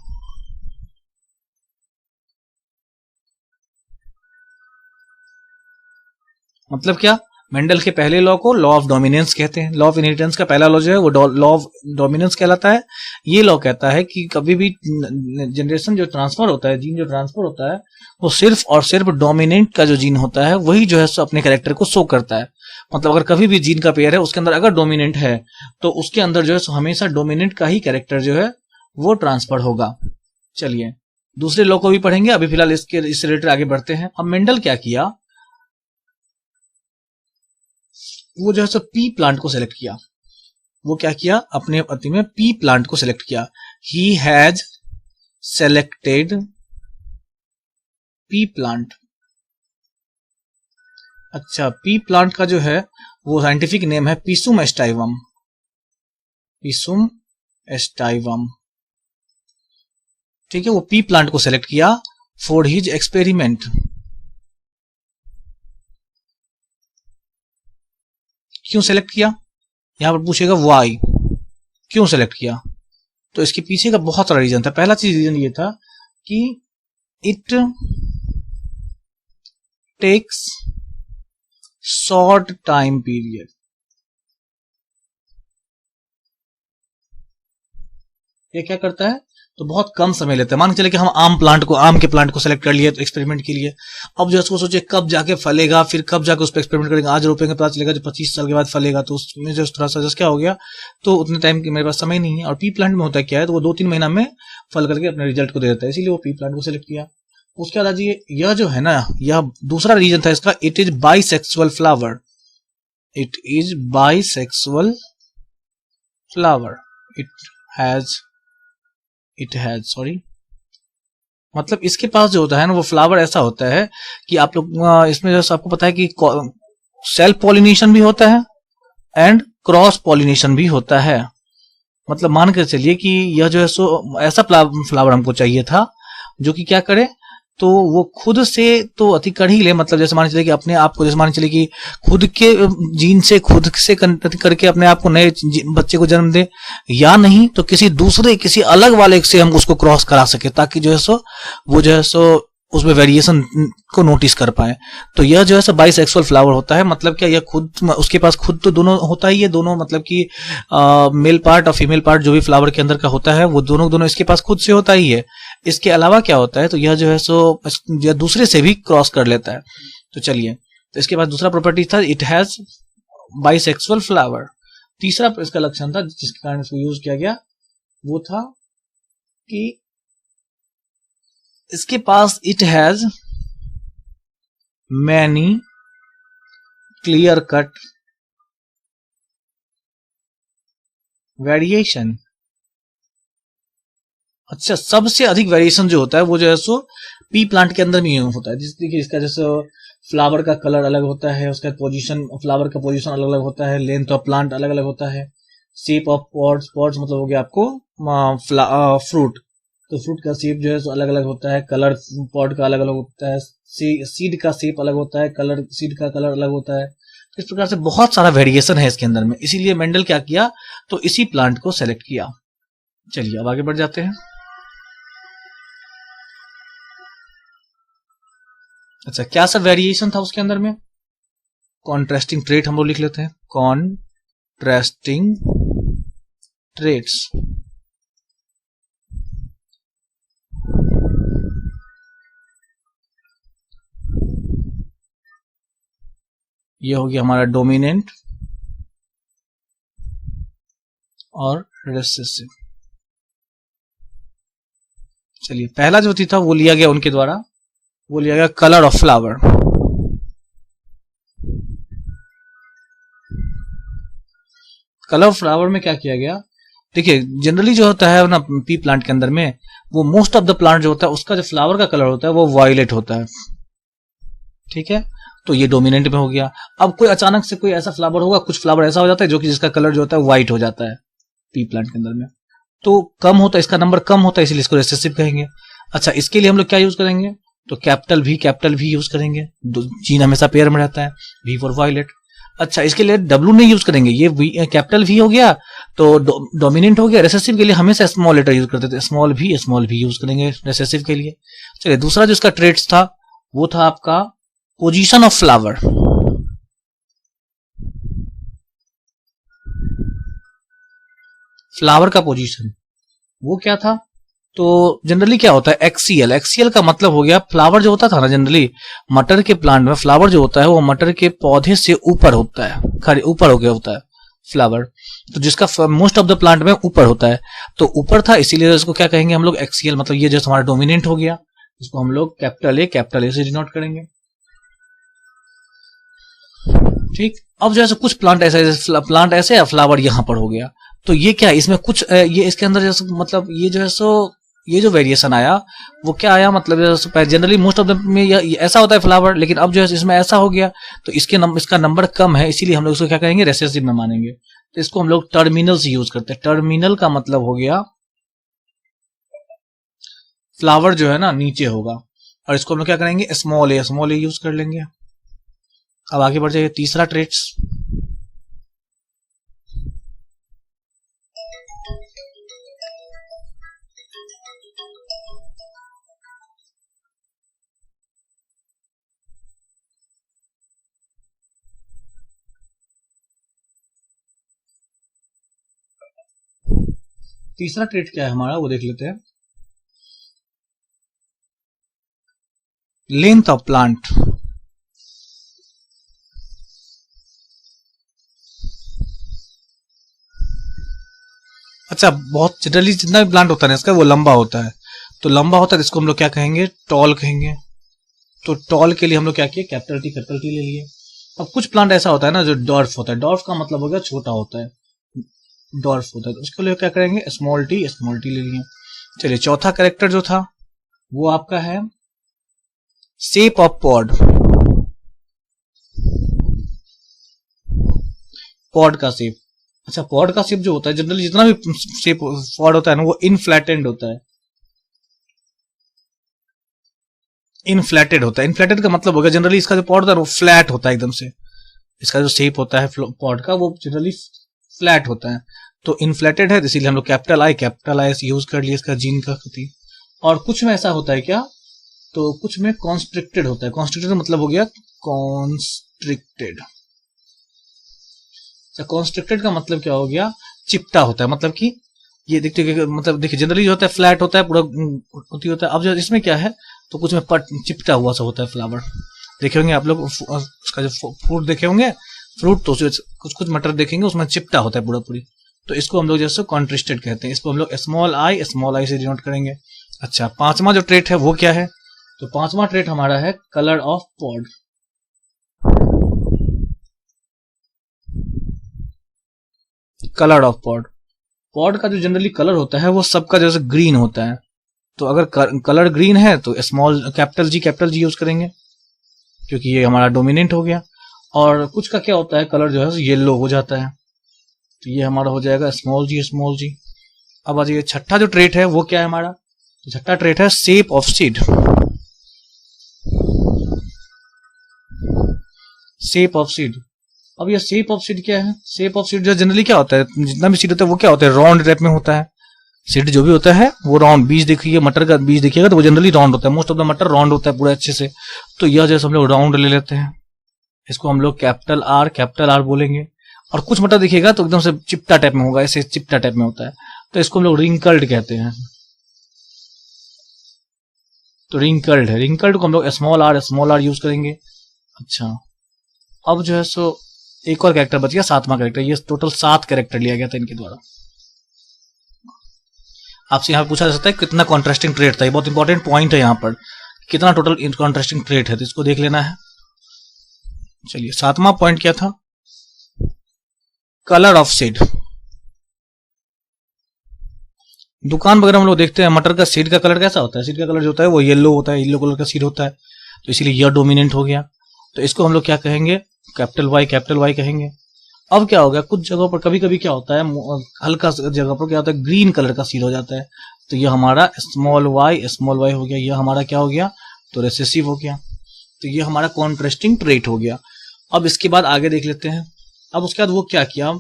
मतलब क्या, मेंडल के पहले लॉ को लॉ ऑफ डोमिनेंस कहते हैं। लॉ ऑफ इनहेरिटेंस का पहला लॉ जो है वो लॉ ऑफ डोमिनेंस कहलाता है। ये लॉ कहता है कि कभी भी जनरेशन जो ट्रांसफर होता है, जीन जो ट्रांसफर होता है, वो सिर्फ और सिर्फ डोमिनेंट का जो जीन होता है वही जो है सो अपने कैरेक्टर को शो करता है। मतलब अगर कभी भी जीन का पेयर है उसके अंदर अगर डोमिनेंट है तो उसके अंदर जो है सो हमेशा डोमिनेंट का ही कैरेक्टर जो है वो ट्रांसफर होगा। चलिए दूसरे लॉ को भी पढ़ेंगे, अभी फिलहाल इससे रिलेटेड आगे बढ़ते हैं। अब मेंडल क्या किया, वो जो है सो पी प्लांट को सिलेक्ट किया। वो क्या किया, अपने अति में पी प्लांट को सिलेक्ट किया। He has selected P plant. अच्छा, पी प्लांट का जो है वो साइंटिफिक नेम है पिसुम एस्टाइवम। पिसुम एस्टाइवम, ठीक है। वो पी प्लांट को सिलेक्ट किया फॉर हिज एक्सपेरिमेंट। क्यों सेलेक्ट किया, यहां पर पूछेगा वाई, क्यों सेलेक्ट किया, तो इसके पीछे का बहुत सारा रीजन था। पहला चीज रीजन ये था कि it takes short time period. ये क्या करता है, तो बहुत कम समय लेता है। मान के चले कि हम आम के प्लांट को सेलेक्ट कर लिए तो एक्सपेरिमेंट के लिए, अब जो उसको सोचे कब जाके फलेगा, फिर कब जाके उस पर एक्सपेरिमेंट करेंगे, आज रोपेंगे पता चलेगा जो 25 साल के बाद फलेगा, तो उसमें जो थोड़ा सा क्या हो गया, तो उतने टाइम की मेरे पास समय नहीं है। और पी प्लांट में होता क्या है, तो वो 2-3 महीना में फल करके अपने रिजल्ट को दे देता है, इसीलिए वो पी प्लांट को सिलेक्ट किया। उसके बाद यह जो है ना, यह दूसरा रीजन था इसका, it is bisexual flower. It is bisexual flower. It has sorry, मतलब इसके पास जो होता है ना वो फ्लावर ऐसा होता है कि आप लोग इसमें जैसे आपको पता है कि सेल्फ पॉलिनेशन भी होता है एंड क्रॉस पॉलिनेशन भी होता है। मतलब मान कर चलिए कि यह जो है सो ऐसा फ्लावर हमको चाहिए था जो कि क्या करे, तो वो खुद से तो अति कर ही ले। मतलब जैसे मान चलिए कि अपने आप को, जैसे मान चलिए कि खुद के जीन से खुद से करके अपने आप को नए बच्चे को जन्म दे, या नहीं तो किसी अलग वाले से हम उसको क्रॉस करा सके, ताकि जो है सो वो जो है सो उसमें वेरिएशन को नोटिस कर पाए। तो यह जो है सो बाइसेक्सुअल फ्लावर होता है। मतलब क्या, यह खुद उसके पास खुद तो दोनों होता ही है, दोनों मतलब कि मेल पार्ट और फीमेल पार्ट जो भी फ्लावर के अंदर का होता है वो दोनों इसके पास खुद से होता ही है। इसके अलावा क्या होता है, तो यह जो है सो यह दूसरे से भी क्रॉस कर लेता है। तो चलिए, तो इसके बाद दूसरा प्रॉपर्टी था, इट हैज बाइसेक्सुअल फ्लावर। तीसरा इसका लक्षण था जिसके कारण इसको यूज किया गया, वो था कि इसके पास it has many clear cut variation. अच्छा, सबसे अधिक वेरिएशन जो होता है वो जो है सो पी प्लांट के अंदर भी होता है। देखिए इसका जैसे फ्लावर का कलर अलग होता है, उसका पोजीशन, फ्लावर का पोजीशन अलग अलग होता है, लेंथ ऑफ प्लांट अलग अलग होता है, शेप ऑफ पॉड्स मतलब हो गया आपको फ्रूट, तो फ्रूट का शेप जो है सो अलग अलग होता है, कलर पॉड का अलग अलग होता है, सीड का शेप अलग होता है, कलर सीड का कलर अलग होता है। इस प्रकार से बहुत सारा वेरिएशन है इसके अंदर में, इसीलिए मेंडल क्या किया, तो इसी प्लांट को सेलेक्ट किया। चलिए अब आगे बढ़ जाते हैं। अच्छा, क्या सब वेरिएशन था उसके अंदर में, कॉन्ट्रास्टिंग ट्रेट हम लोग लिख लेते हैं, कॉन्ट्रास्टिंग ट्रेट्स। ये हो गया हमारा डोमिनेंट और रिसेसिव। चलिए, पहला जो था वो लिया गया उनके द्वारा, वो लिया गया colour of flower. Colour of flower में क्या किया गया, देखिए जनरली जो होता है ना पी प्लांट के अंदर में, वो मोस्ट ऑफ द प्लांट जो होता है उसका जो फ्लावर का कलर होता है वो वायलेट होता है, ठीक है। तो ये डोमिनेंट में हो गया। अब कोई अचानक से कोई ऐसा फ्लावर होगा, कुछ फ्लावर ऐसा हो जाता है जो कि जिसका कलर जो होता है व्हाइट हो जाता है पी प्लांट के अंदर में, तो कम होता है, इसका नंबर कम होता है, इसलिए इसको रिसेसिव कहेंगे। अच्छा, इसके लिए हम लोग क्या यूज करेंगे, तो कैपिटल भी यूज करेंगे, जीन हमेशा पेयर में रहता है, वी फॉर वायलेट। अच्छा, इसके लिए डब्ल्यू नहीं यूज करेंगे, ये कैपिटल वी हो गया तो डोमिनेंट हो गया। रिसेसिव के लिए हमेशा स्मॉल लेटर यूज करते थे, स्मॉल भी यूज करेंगे रिसेसिव के लिए। चलिए, दूसरा जो इसका ट्रेट्स था वो था आपका पोजीशन ऑफ फ्लावर। फ्लावर का पोजीशन वो क्या था, तो जनरली क्या होता है एक्सियल का मतलब हो गया फ्लावर जो होता था ना, जनरली मटर के प्लांट में फ्लावर जो होता है वो मटर के पौधे से ऊपर होता है, खड़े ऊपर हो गया होता है फ्लावर, तो जिसका मोस्ट ऑफ द प्लांट में ऊपर होता है, तो ऊपर था इसीलिए इसको क्या कहेंगे हम लोग एक्सियल। मतलब ये जो हमारा डोमिनेंट हो गया, इसको हम लोग कैपिटल ए से डिनोट करेंगे, ठीक। अब जैसे कुछ प्लांट ऐसे या फ्लावर यहां पर हो गया, तो ये क्या है, इसमें कुछ ये इसके अंदर जैसे मतलब ये जो है सो ये जो वेरिएशन आया वो क्या आया, मतलब जनरली मोस्ट ऑफ द में ऐसा होता है फ्लावर, लेकिन अब जो है इसमें ऐसा हो गया, तो इसका नंबर कम है, इसीलिए हम लोग इसको क्या करेंगे रिसेसिव में मानेंगे। तो इसको हम लोग टर्मिनल से यूज करते हैं। टर्मिनल का मतलब हो गया फ्लावर जो है ना नीचे होगा, और इसको हम लोग क्या करेंगे स्मॉल ए यूज कर लेंगे। अब आगे बढ़ जाइए, तीसरा ट्रेट्स। तीसरा ट्रेट क्या है हमारा वो देख लेते हैं, लेंथ ऑफ प्लांट। अच्छा, बहुत जनरली जितना भी प्लांट होता है ना इसका वो लंबा होता है, तो लंबा होता है इसको हम लोग क्या कहेंगे टॉल कहेंगे। तो टॉल के लिए हम लोग क्या किए कैपिटल टी ले लिए। अब कुछ प्लांट ऐसा होता है ना जो डॉर्फ होता है, डॉर्फ का मतलब हो गया छोटा होता है, डॉर्फ होता है, तो उसके लिए क्या करेंगे स्मॉल टी ले लिए। चलिए, चौथा कैरेक्टर जो था वो आपका है शेप ऑफ पॉड। पॉड का शेप, अच्छा पॉड का शेप जो होता है जनरली जितना भी शेप पॉड होता है ना वो इनफ्लैटेड होता है। इनफ्लैटेड का मतलब होगा जनरली इसका जो पॉड होता है वो फ्लैट होता है एकदम से, इसका जो शेप होता है पॉड का वो जनरली फ्लैट होता है, तो इनफ्लैटेड है, इसीलिए हम लोग कैपिटल आई यूज कर लिए इसका जीन का प्रति। और कुछ में ऐसा होता है क्या, तो कुछ में कॉन्स्ट्रिक्टेड होता है। कॉन्स्ट्रिक्टेड मतलब हो गया कॉन्स्ट्रिक्टेड। कॉन्स्ट्रिक्टेड का मतलब क्या हो गया चिपटा होता है, मतलब कि ये देखते मतलब देखिए जनरली जो होता है फ्लैट होता है पूरा होता है। अब जो इसमें क्या है तो कुछ में पट चिपटा हुआ सा होता है फ्लावर, देखे होंगे आप लोग उसका जो फ्रूट देखे होंगे, फ्रूट तो कुछ मटर देखेंगे उसमें चिपटा होता है पूरा पूरी, तो इसको हम लोग जैसे कॉन्ट्रिस्टेड कहते हैं, इसको हम लोग स्मॉल आई से डिनोट करेंगे। अच्छा, पांचवा जो ट्रेट है वो क्या है, तो पांचवा ट्रेट हमारा है colour of pod. Colour of pod, pod का जो जनरली कलर होता है वो सबका जैसे ग्रीन होता है, तो अगर कलर ग्रीन है तो स्मॉल कैपिटल जी यूज करेंगे क्योंकि ये हमारा डोमिनेंट हो गया। और कुछ का क्या होता है कलर जो है येलो हो जाता है, तो ये हमारा हो जाएगा स्मॉल जी। अब आज ये छठा जो ट्रेट है वो क्या है हमारा, तो छठा ट्रेट है shape of seed. Shape of seed, अब ये शेप ऑफ सीड क्या है, शेप ऑफ सीड जो जनरली क्या होता है जितना भी सीड होता है वो क्या होता है राउंड टाइप में होता है। सीड जो भी होता है वो राउंड, बीज देखिए मटर का बीज देखिएगा तो वो जनरली राउंड होता है, मोस्ट ऑफ द मटर राउंड होता है पूरा अच्छे से, तो यह जैसे हम लोग राउंड ले लेते हैं, इसको हम लोग कैपिटल आर बोलेंगे। और कुछ मटर देखिएगा तो एकदम से चिपटा टाइप में होगा, ऐसे चिपटा टाइप में होता है, तो इसको हम लोग रिंकल्ड कहते हैं। तो रिंकल्ड है, रिंकल्ड को हम लोग स्मॉल आर यूज करेंगे। अच्छा, अब जो है सो एक और कैरेक्टर बच गया, सातवां कैरेक्टर। ये टोटल 7 कैरेक्टर लिया गया था इनके द्वारा। आपसे यहाँ पूछा जा सकता है कितना कॉन्ट्रास्टिंग ट्रेट था, ये बहुत इंपॉर्टेंट पॉइंट है यहाँ पर, कितना टोटल कॉन्ट्रास्टिंग ट्रेट है, तो इसको देख लेना है। चलिए, 7वां पॉइंट क्या था, कलर ऑफ सीड। दुकान वगैरह हम लोग देखते हैं मटर का सीड का कलर कैसा होता है, सीड का कलर जो होता है वो येलो होता है, येलो कलर का सीड होता है, तो इसीलिए यह डोमिनेंट हो गया। तो इसको हम लोग क्या कहेंगे, कैपिटल वाई कहेंगे। अब क्या हो गया, कुछ जगहों पर कभी कभी क्या होता है, हल्का जगह पर क्या होता है ग्रीन कलर का सीड हो जाता है, तो यह हमारा स्मॉल वाई हो गया, यह हमारा क्या हो गया, तो रिसेसिव हो गया, तो यह हमारा कॉन्ट्रास्टिंग ट्रेट हो गया। अब इसके बाद आगे देख लेते हैं। अब उसके बाद वो क्या किया,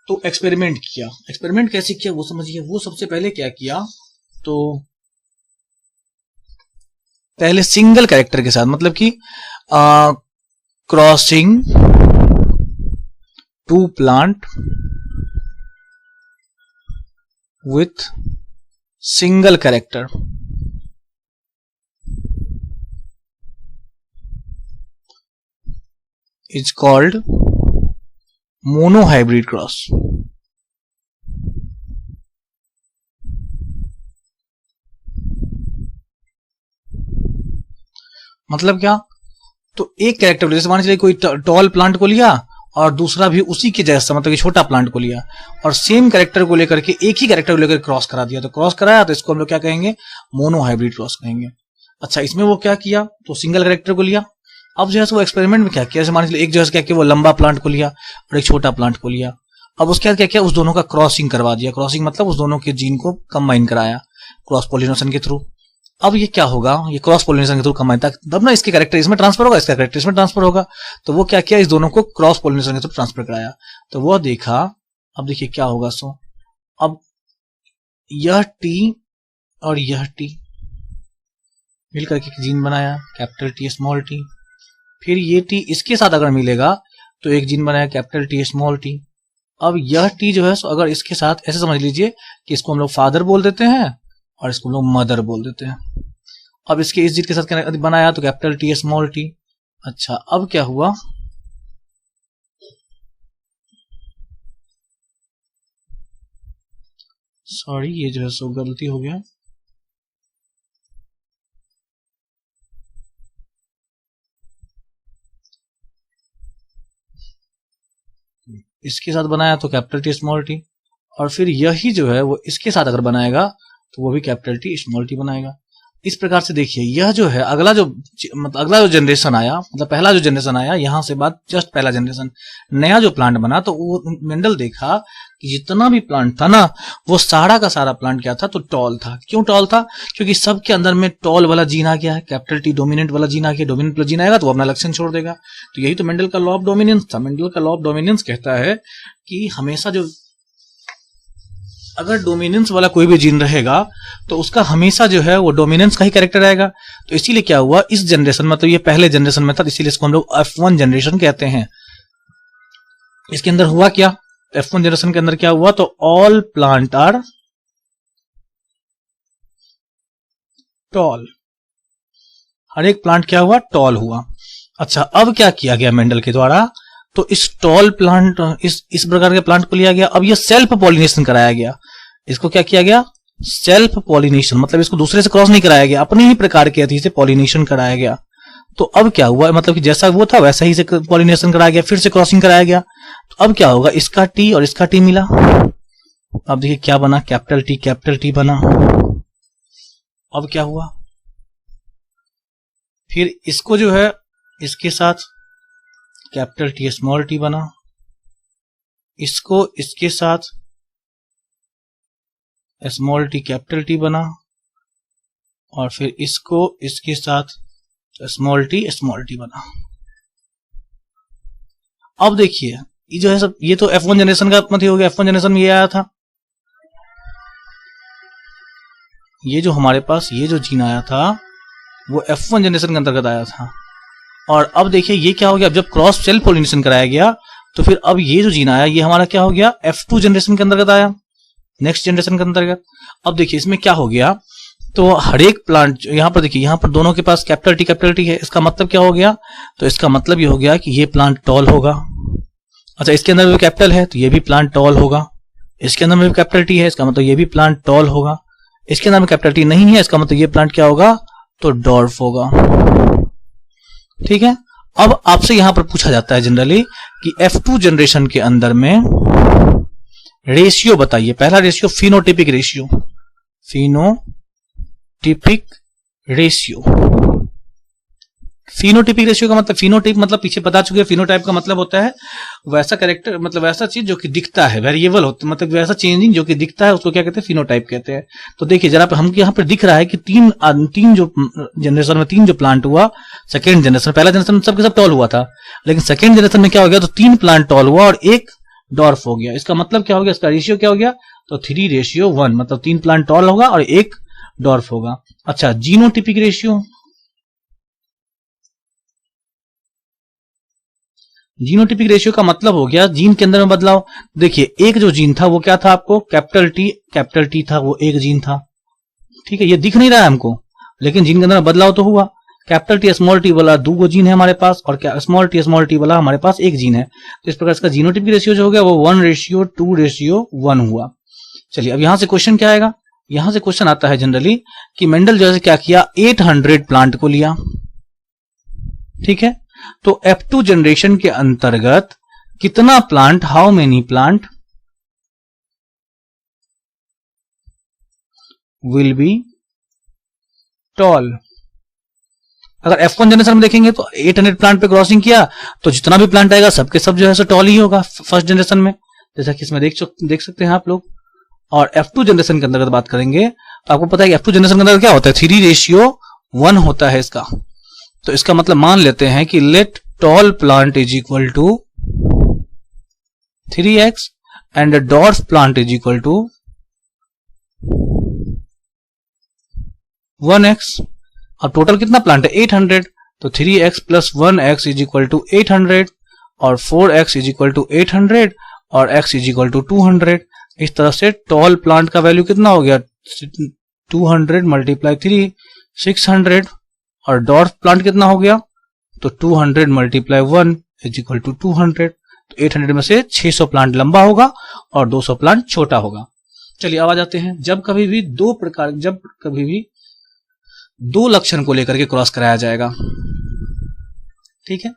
तो एक्सपेरिमेंट किया। एक्सपेरिमेंट कैसे किया वो समझिए। वो सबसे पहले क्या किया, तो पहले सिंगल कैरेक्टर के साथ, मतलब कि crossing two plant with single character is called monohybrid cross। मतलब क्या, तो एक कैरेक्टर जैसे मान चलिए कोई टॉल प्लांट को लिया और दूसरा भी उसी के जैसा मतलब कि छोटा प्लांट को लिया और सेम कैरेक्टर को लेकर के एक ही कैरेक्टर को लेकर क्रॉस करा दिया, तो क्रॉस कराया तो इसको हम लोग क्या कहेंगे, मोनोहाइब्रिड क्रॉस कहेंगे। अच्छा, इसमें वो क्या किया, तो सिंगल कैरेक्टर को लिया। अब जो है वो एक्सपेरिमेंट में क्या किया, जैसे मान लीजिए एक जो है क्या किया, वो लंबा प्लांट को लिया और एक छोटा प्लांट को लिया। अब उसके बाद क्या किया, उस दोनों का क्रॉसिंग करवा दिया। क्रॉसिंग मतलब उस दोनों के जीन को कंबाइन कराया क्रॉस पोलिनेशन के थ्रू। अब ये क्या होगा, ये क्रॉस पोलिनेशन के थ्रू कंबाइन था, तब ना इसके कैरेक्टर इसमें ट्रांसफर होगा, इसका कैरेक्टर इसमें ट्रांसफर होगा। तो वो क्या किया, इस दोनों को क्रॉस पोलिनेशन के थ्रू ट्रांसफर कराया, तो वो देखा। अब देखिए क्या होगा, सो अब यह टी और यह टी मिलकर के जीन बनाया, कैपिटल टी स्मॉल टी। फिर ये टी इसके साथ अगर मिलेगा तो एक जीन बनाया, कैपिटल टी स्मॉल टी। अब यह टी जो है सो अगर इसके साथ ऐसे समझ लीजिए कि इसको हम लोग फादर बोल देते हैं और इसको हम लोग मदर बोल देते हैं। अब इसके इस जीन के साथ बनाया तो कैपिटल टी स्मॉल टी। अच्छा, अब क्या हुआ, सॉरी ये जो है सो गलती हो गया। इसके साथ बनाया तो कैपिटल टी स्मॉल टी, और फिर यही जो है वो इसके साथ अगर बनाएगा तो वो भी कैपिटल टी स्मॉल टी बनाएगा। इस प्रकार से देखिए यह जो है अगला जो जनरेशन आया, मतलब पहला जो जनरेशन आया, यहां से बाद जस्ट पहला जनरेशन नया जो प्लांट बना, तो वो मेंडल देखा कि जितना भी प्लांट था ना वो सारा का सारा प्लांट क्या था, तो टॉल था। क्यों टॉल था, क्योंकि सबके अंदर में टॉल वाला जीन आ गया है, कैपिटल टी डोमिनेंट वाला जीन आ गया। डोमिनेंट वाला जीन आएगा तो वो अपना लक्षण छोड़ देगा। तो यही तो मेंडल का लॉ ऑफ डोमिनेंस था। मेंडल का लॉ ऑफ डोमिनेंस कहता है कि हमेशा जो अगर डोमिनेंस वाला कोई भी जीन रहेगा तो उसका हमेशा जो है वो डोमिनेंस का ही कैरेक्टर आएगा। तो इसीलिए क्या हुआ, इस जनरेशन में, तो ये पहले जनरेशन में था, इसीलिए इसको हम लोग F1 जनरेशन कहते हैं। इसके अंदर हुआ क्या, F1 जनरेशन के अंदर क्या हुआ, तो ऑल प्लांट आर टॉल, हर एक प्लांट क्या हुआ, टॉल हुआ। अच्छा, अब क्या किया गया मेंडल के द्वारा, तो इस टॉल प्लांट, इस प्रकार के प्लांट को लिया गया। अब ये सेल्फ पॉलिनेशन कराया गया। इसको क्या किया गया, सेल्फ पॉलिनेशन, मतलब इसको दूसरे से क्रॉस नहीं कराया गया, अपने ही प्रकार के अति से पॉलिनेशन कराया गया। तो अब क्या हुआ, मतलब कि जैसा वो था वैसा ही से पॉलिनेशन कराया गया, फिर से क्रॉसिंग कराया गया। तो अब क्या होगा, इसका टी और इसका टी मिला। अब देखिए क्या बना, कैपिटल टी बना। अब क्या हुआ, फिर इसको जो है इसके साथ कैपिटल टी स्मॉल टी बना, इसको इसके साथ स्मॉल टी कैपिटल टी बना, और फिर इसको इसके साथ स्मॉल टी बना। अब देखिए ये जो है सब, ये तो F1 जनरेशन का मतलब हो गया। F1 जनरेशन में ये आया था, ये जो हमारे पास ये जो जीन आया था वो F1 जनरेशन के अंतर्गत आया था। और अब देखिए ये क्या हो गया, अब जब क्रॉस सेल्फ पॉलिनेशन कराया गया तो फिर अब ये जो जीन आया ये हमारा क्या हो गया, F2 जनरेशन के अंतर्गत आया, नेक्स्ट जनरेशन के अंतर्गत। अब देखिए इसमें क्या हो गया, तो हर एक प्लांट यहाँ पर देखिए, यहाँ पर दोनों के पास कैपिटल टी है। इसका मतलब क्या हो गया, तो इसका मतलब ये हो गया कि ये प्लांट टॉल होगा। अच्छा, इसके अंदर भी कैपिटल है तो ये भी प्लांट टॉल होगा। इसके अंदर में भी कैपिटल टी है, इसका मतलब ये भी प्लांट टॉल होगा। इसके अंदर में कैपिटल टी नहीं है, इसका मतलब ये प्लांट क्या होगा, तो डॉर्फ होगा। ठीक है। अब आपसे यहां पर पूछा जाता है जनरली कि F2 जनरेशन के अंदर में रेशियो बताइए। पहला ratio phenotypic ratio, phenotypic ratio. Phenotypic ratio का मतलब, फिनोटाइप मतलब पीछे बता चुके हैं, फिनोटाइप का मतलब होता है वैसा कैरेक्टर, मतलब वैसा चीज जो कि दिखता है, वेरिएबल होता है, मतलब वैसा चेंजिंग जो कि दिखता है, उसको क्या कहते हैं, फिनोटाइप कहते हैं। तो देखिए जरा हम यहाँ पर दिख रहा है कि तीन जो जनरेशन में तीन जो प्लांट हुआ, सेकेंड जनरेशन, पहला जनरेशन में सबके सब टॉल हुआ था, लेकिन सेकेंड जनरेशन में क्या हो गया, तो 3 प्लांट टॉल हुआ और 1 डॉर्फ हो गया। इसका मतलब क्या हो गया, इसका रेशियो क्या हो गया, तो 3:1, मतलब 3 प्लांट टॉल होगा और 1 डॉर्फ होगा। अच्छा, जीनोटिपिक रेशियो, जीनोटिपिक रेशियो का मतलब हो गया जीन के अंदर में बदलाव। देखिए एक जो जीन था वो क्या था, आपको कैपिटल टी था, वो एक जीन था, ठीक है, ये दिख नहीं रहा है हमको, लेकिन जीन के अंदर में बदलाव तो हुआ। कैपिटल टी स्मॉल टी वाला 2 जीन है हमारे पास, और स्मॉल टी वाला हमारे पास 1 जीन है। तो इस प्रकार इसका जीनोटिपिक रेशियो जो हो गया वो 1:2:1 हुआ। चलिए अब यहां से क्वेश्चन क्या आएगा, यहां से क्वेश्चन आता है जनरली कि मेंडल जो है क्या किया, 800 प्लांट को लिया, ठीक है, तो F2 जनरेशन के अंतर्गत कितना plant, how many plant will be toll. अगर F1 जनरेशन में देखेंगे तो 800 प्लांट पे क्रॉसिंग किया तो जितना भी प्लांट आएगा सबके सब जो है सो टॉल ही होगा फर्स्ट जनरेशन में, जैसा कि इसमें देख सकते हैं आप लोग। और F2 जनरेशन के अंतर्गत बात करेंगे तो आपको पता है कि F2 जनरेशन के अंदर क्या होता है, 3:1 होता है इसका। तो इसका मतलब मान लेते हैं कि let tall plant is equal to 3x and dwarf plant is equal to 1x। और टोटल कितना प्लांट है, 800, तो 3x + 1x is equal to 800 और 4x इज इक्वल टू 800 और x इज इक्वल टू 200। इस तरह से टॉल प्लांट का वैल्यू कितना हो गया, 200 × 3 600, और डॉर्फ प्लांट कितना हो गया, तो 200 × 1 इज इक्वल टू 200। तो 800 में से 600 प्लांट लंबा होगा और 200 प्लांट छोटा होगा। चलिए अब आ जाते हैं, जब कभी भी दो लक्षण को लेकर के क्रॉस कराया जाएगा, ठीक है।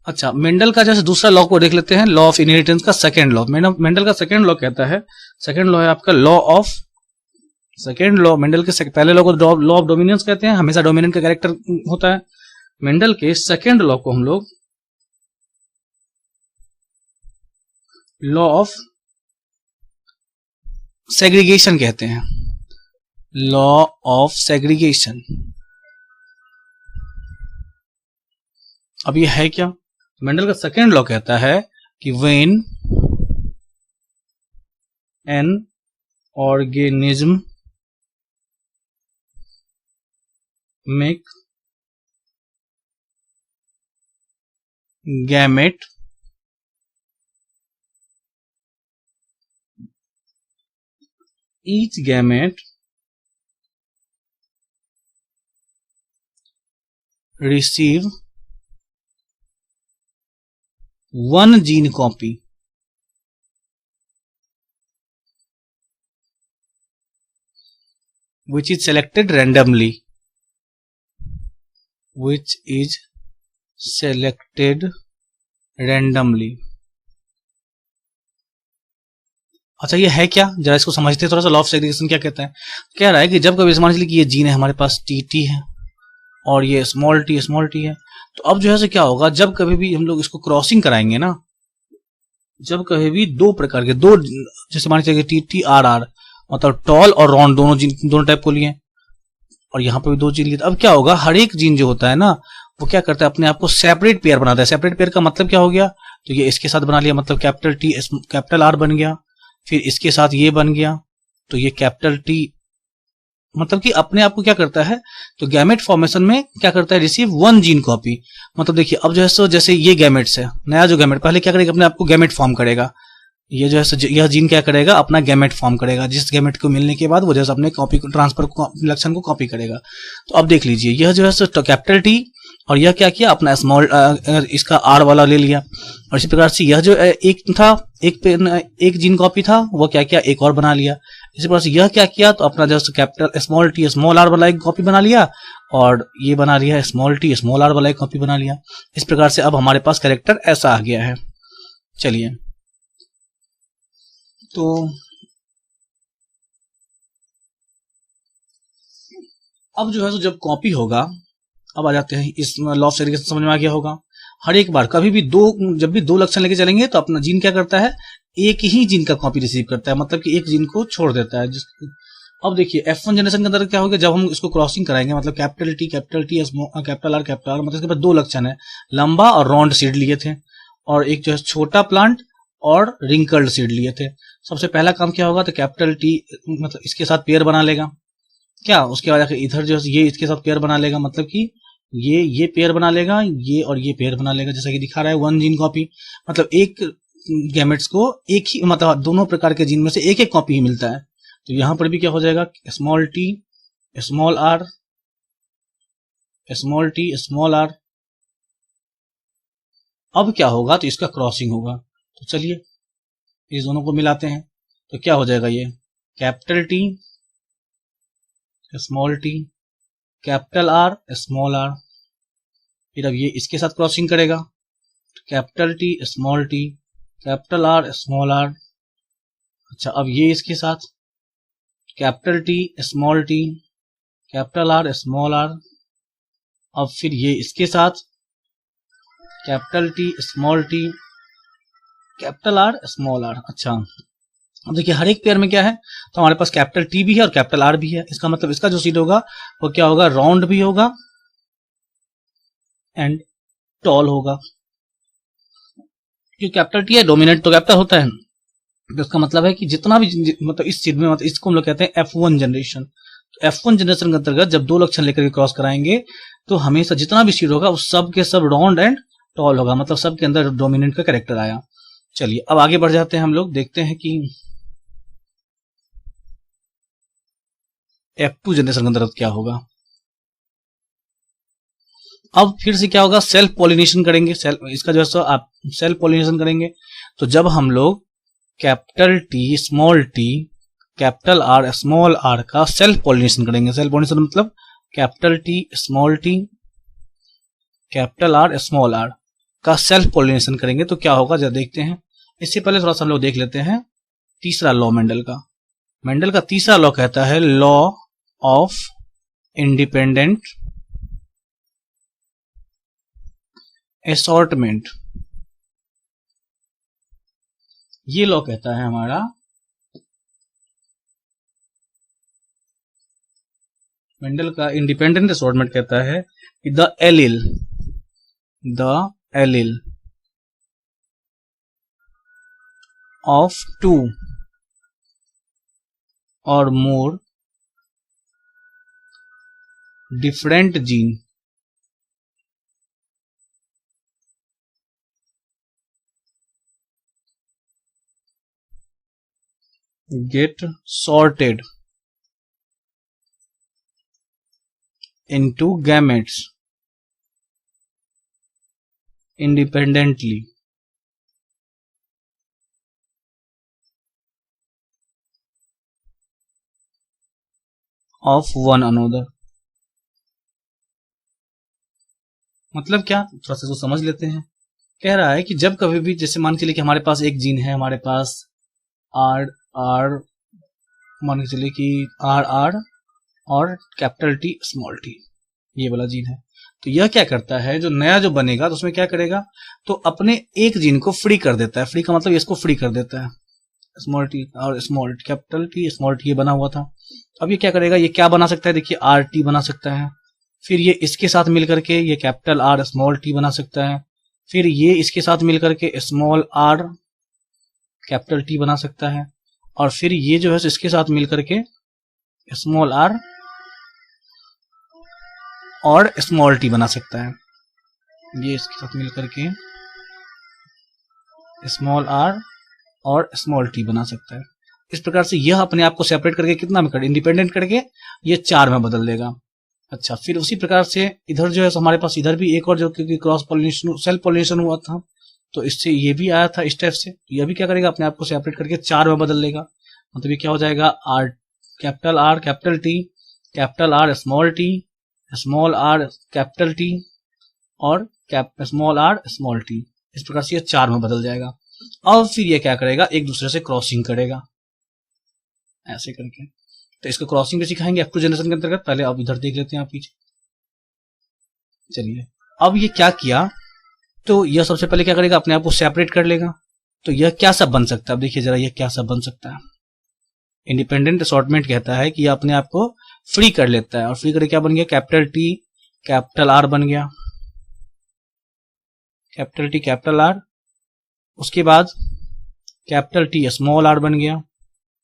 अच्छा, मेंडल का जैसे दूसरा लॉ को देख लेते हैं, लॉ ऑफ इनहेरिटेंस का सेकंड लॉ। मेंडल का सेकंड लॉ कहता है, सेकंड लॉ है आपका मेंडल के पहले लॉ को लॉ ऑफ डोमिनेंस कहते हैं, हमेशा डोमिनेंट का कैरेक्टर होता है। मेंडल के सेकंड लॉ को हम लोग लॉ ऑफ सेग्रीगेशन कहते हैं, लॉ ऑफ सेग्रीगेशन। अब ये है क्या, मेंडल का सेकंड लॉ कहता है कि when an organism make gamete each gamete receive one gene copy which is selected randomly, अच्छा ये है क्या, जरा इसको समझते हैं थोड़ा सा। लॉ ऑफ सेग्रीगेशन क्या कहता है, कह रहा है कि जब कभी मान लीजिए कि ये जीन है हमारे पास टी है और ये स्मॉल टी है, तो अब जो है से क्या होगा, जब कभी भी हम लोग इसको क्रॉसिंग कराएंगे ना, जब कभी भी दो प्रकार के जैसे मान लीजिए टी RR मतलब टॉल और रॉन्ड दोनों टाइप को लिए, और यहाँ पे भी 2 जीन लिए, अब क्या होगा, हर एक जीन जो होता है ना वो क्या करता है, अपने आप को सेपरेट पेयर बनाता है। सेपरेट पेयर का मतलब क्या हो गया, तो ये इसके साथ बना लिया, मतलब कैपिटल R बन गया, फिर इसके साथ ये बन गया, तो ये कैपिटल T, मतलब कि अपने आप को क्या करता है, तो गैमेट फॉर्मेशन में क्या करता है, रिसीव 1 जीन कॉपी। मतलब देखिए अब जो है सो जैसे ये गैमेट्स है, नया जो गैमेट पहले क्या करेगा, अपने आप को गैमेट फॉर्म करेगा, ये जो है यह जीन क्या करेगा, अपना गैमेट फॉर्म करेगा, जिस गैमेट को मिलने के बाद वो जैसे अपने कॉपी ट्रांसफर लक्षण को कॉपी करेगा। तो अब देख लीजिए यह जो है सो कैपिटल T, और यह क्या किया, अपना स्मॉल इसका R वाला ले लिया, और इसी प्रकार से यह जो एक जीन कॉपी था वो क्या किया, एक और बना लिया। इसी प्रकार से यह क्या किया, तो अपना जो capital small T small R वाला एक कॉपी बना लिया, और ये बना लिया स्मॉल T स्मॉल R वाला एक कॉपी बना लिया। इस प्रकार से अब हमारे पास कैरेक्टर ऐसा आ गया है। चलिए तो अब जो है तो जब कॉपी होगा, अब आ जाते हैं इस लॉ ऑफ सेग्रीगेशन, समझ में आ गया होगा। हर एक बार कभी भी जब भी दो लक्षण लेके चलेंगे तो अपना जीन क्या करता है, एक ही जीन का कॉपी रिसीव करता है, मतलब कि एक जीन को छोड़ देता है। अब देखिए F1 जनरेशन के अंदर क्या होगा, जब हम इसको क्रॉसिंग कराएंगे, मतलब कैपिटल टी कैपिटल आर, मतलब इसके पास दो लक्षण है, लंबा और राउंड सीड लिए थे, और एक जो है छोटा प्लांट और रिंकल्ड सीड लिए थे। सबसे पहला काम क्या होगा, तो कैपिटल टी मतलब इसके साथ पेयर बना लेगा क्या, उसके बाद इधर जो है ये इसके साथ पेयर बना लेगा, मतलब कि ये पेयर बना लेगा, ये और ये पेयर बना लेगा, जैसा कि दिखा रहा है वन जीन कॉपी, मतलब एक गैमेट्स को एक ही, मतलब दोनों प्रकार के जीन में से एक एक कॉपी ही मिलता है। तो यहां पर भी क्या हो जाएगा, small t small r small t small r. अब क्या होगा, तो इसका क्रॉसिंग होगा। तो चलिए इस दोनों को मिलाते हैं, तो क्या हो जाएगा, ये capital T small t capital R small r. फिर अब ये इसके साथ क्रॉसिंग करेगा, capital T small t capital R small r. अच्छा, अब ये इसके साथ capital T small t capital R small r. अब फिर ये इसके साथ capital T small t capital R small r. अच्छा, अब देखिए हर एक पेयर में क्या है, तो हमारे पास कैपिटल टी भी है और कैपिटल आर भी है। इसका मतलब इसका जो सीड होगा वो क्या होगा, राउंड भी होगा एंड टॉल होगा। जो कैपिटल टी है डोमिनेंट तो कैपिटल होता है, तो इसका मतलब है कि जितना भी मतलब इस सीड में, मतलब इसको हम लोग कहते हैं F1 जनरेशन। तो F1 जनरेशन के अंतर्गत जब दो लक्षण लेकर क्रॉस कराएंगे तो हमेशा जितना भी सीड होगा उस सब के सब राउंड एंड टॉल होगा, मतलब सब के अंदर डोमिनेंट का कैरेक्टर आया। चलिए अब आगे बढ़ जाते हैं, हम लोग देखते हैं कि F2 जनरेशन के अंतर्गत क्या होगा। अब फिर से क्या होगा, सेल्फ पॉलिनेशन करेंगे, इसका जो है सो आप सेल्फ पॉलिनेशन करेंगे। तो जब हम लोग capital T small t capital R small r का सेल्फ पॉलिनेशन करेंगे, सेल्फ पॉलिनेशन मतलब capital T small t capital R small r का सेल्फ पॉलिनेशन करेंगे तो क्या होगा, जब देखते हैं। इससे पहले थोड़ा सा हम लोग देख लेते हैं तीसरा लॉ मेंडल का। मेंडल का तीसरा लॉ कहता है लॉ ऑफ इंडिपेंडेंट असॉर्टमेंट। ये लॉ कहता है हमारा, मेंडल का इंडिपेंडेंट असॉर्टमेंट कहता है कि the allele of two or more different gene get sorted into gametes independently of one another। मतलब क्या, थोड़ा सा तो समझ लेते हैं। कह रहा है कि जब कभी भी, जैसे मान के चलिए कि हमारे पास एक जीन है, हमारे पास आर मान के चलिए कि आर और कैपिटल टी स्मॉल टी, ये वाला जीन है। तो यह क्या करता है, जो नया जो बनेगा तो उसमें क्या करेगा, तो अपने एक जीन को फ्री कर देता है। फ्री का मतलब इसको फ्री कर देता है, स्मॉल टी और small capital T small T ये बना हुआ था। अब ये क्या करेगा, ये क्या बना सकता है, देखिए आर टी बना सकता है, फिर ये इसके साथ मिलकर के ये कैपिटल आर स्मॉल टी बना सकता है, फिर ये इसके साथ मिलकर के स्मॉल आर कैपिटल टी बना सकता है, और फिर ये जो है इसके साथ मिलकर के स्मॉल आर और स्मॉल टी बना सकता है। ये इसके साथ मिलकर के स्मॉल आर और स्मॉल टी बना सकता है। इस प्रकार से यह अपने आप को सेपरेट करके कितना में कर, इंडिपेंडेंट करके ये 4 में बदल देगा। अच्छा, फिर उसी प्रकार से इधर जो है हमारे पास इधर भी एक और जो क्योंकि क्रॉस पॉलिनेशन सेल्फ पॉलिनेशन हुआ था तो इससे ये भी आया था स्टेप से, यह भी क्या करेगा, अपने आप को सेपरेट करके 4 में बदल देगा। मतलब ये क्या हो जाएगा, are capital T capital R small capital T और स्मॉल आर स्मॉल टी। इस प्रकार से ये 4 में बदल जाएगा। अब फिर ये क्या करेगा, एक दूसरे से क्रॉसिंग करेगा ऐसे करके। तो इसको क्रॉसिंग भी सिखाएंगे F2 जनरेशन के अंतर्गत। पहले अब इधर देख लेते हैं आप पीछे। चलिए, अब ये क्या किया, तो यह सबसे पहले क्या करेगा, अपने आप को सेपरेट कर लेगा। तो यह क्या सब बन सकता है, अब देखिए जरा यह क्या सब बन सकता है। इंडिपेंडेंट असॉर्टमेंट कहता है कि यह अपने आप को फ्री कर लेता है, और फ्री करके क्या बन गया, कैपिटल टी कैपिटल आर बन गया, कैपिटल टी कैपिटल आर। उसके बाद कैपिटल टी स्मॉल आर बन गया,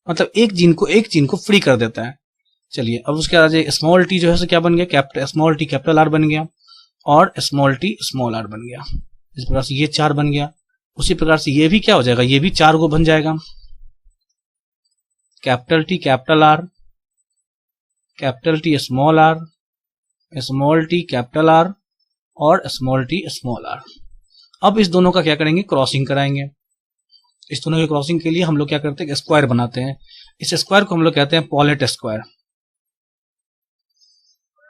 मतलब एक जीन को फ्री कर देता है। चलिए, अब उसके बाद स्मॉल टी जो है क्या बन गया, capital small t capital are बन गया, और स्मॉल टी स्मॉल आर बन गया। इस प्रकार से ये 4 बन गया। उसी प्रकार से ये भी क्या हो जाएगा, ये भी 4 को बन जाएगा, capital T capital are, capital T small t capital are, और स्मॉल टी स्मॉल आर। अब इस दोनों का क्या करेंगे, क्रॉसिंग कराएंगे। इस दोनों की क्रॉसिंग के लिए हम लोग क्या करते हैं, स्क्वायर बनाते हैं। इस स्क्वायर को हम लोग कहते हैं पॉलेट स्क्वायर।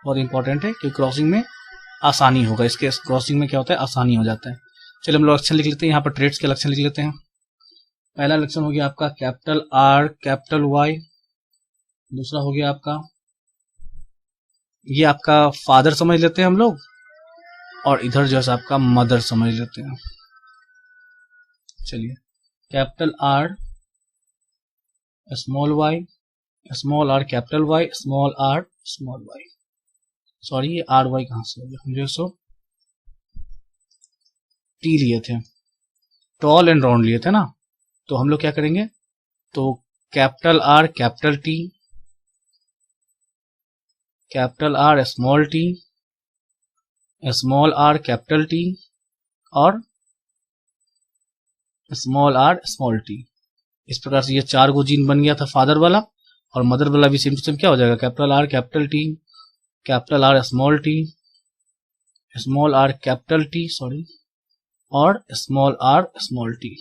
बहुत इंपॉर्टेंट है क्योंकि क्रॉसिंग में आसानी होगा, इसके क्रॉसिंग में क्या होता है, आसानी हो जाता है। चलिए हम लोग लक्षण लिख लेते हैं, यहाँ पर ट्रेड्स के लक्षण लिख लेते हैं। पहला लक्षण हो गया आपका कैपिटल आर कैपिटल वाई। दूसरा हो गया आपका, ये आपका फादर समझ लेते हैं हम लोग, और इधर जो है आपका मदर समझ लेते हैं। चलिए, capital R small y, small r capital Y, small r small y. Sorry, ये आर वाई कहां से हो गया, हम जो टी लिए थे, टॉल एंड राउंड लिए थे ना। तो हम लोग क्या करेंगे, तो capital R capital T, capital R small t, small r capital T, और स्मॉल आर स्मॉल टी। इस प्रकार से ये 4 को जीन बन गया था फादर वाला, और मदर वाला भी सेम टू सेम क्या हो जाएगा, capital R capital T, capital R small t, small r capital T, sorry, और स्मॉल आर स्मॉल टी।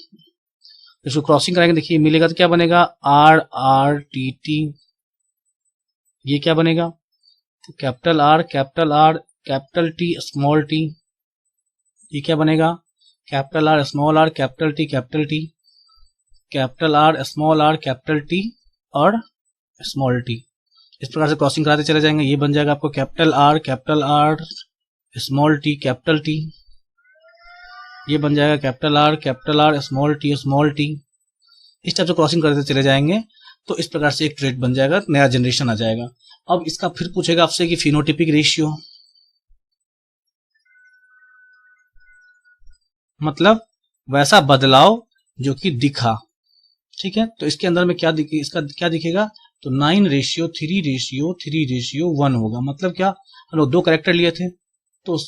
इसको क्रॉसिंग कराएंगे, देखिए मिलेगा तो क्या बनेगा, आर आर टी टी। ये क्या बनेगा, तो capital R capital T small T. ये क्या बनेगा, capital R small r capital T, capital R small r capital T, और स्मॉल टी। इस प्रकार से क्रॉसिंग कराते चले जाएंगे। ये बन जाएगा आपको capital R small t capital T. ये बन जाएगा कैपिटल आर स्मॉल टी। इस टाइप से क्रॉसिंग करते चले जाएंगे, तो इस प्रकार से एक ट्रेड बन जाएगा, नया जनरेशन आ जाएगा। अब इसका फिर पूछेगा आपसे कि फिनोटिपिक रेशियो, मतलब वैसा बदलाव जो कि दिखा, ठीक है। तो इसके अंदर में क्या दिखे, इसका क्या दिखेगा, तो 9:3:1 होगा। मतलब क्या, हम लोग 2 कैरेक्टर लिए थे, तो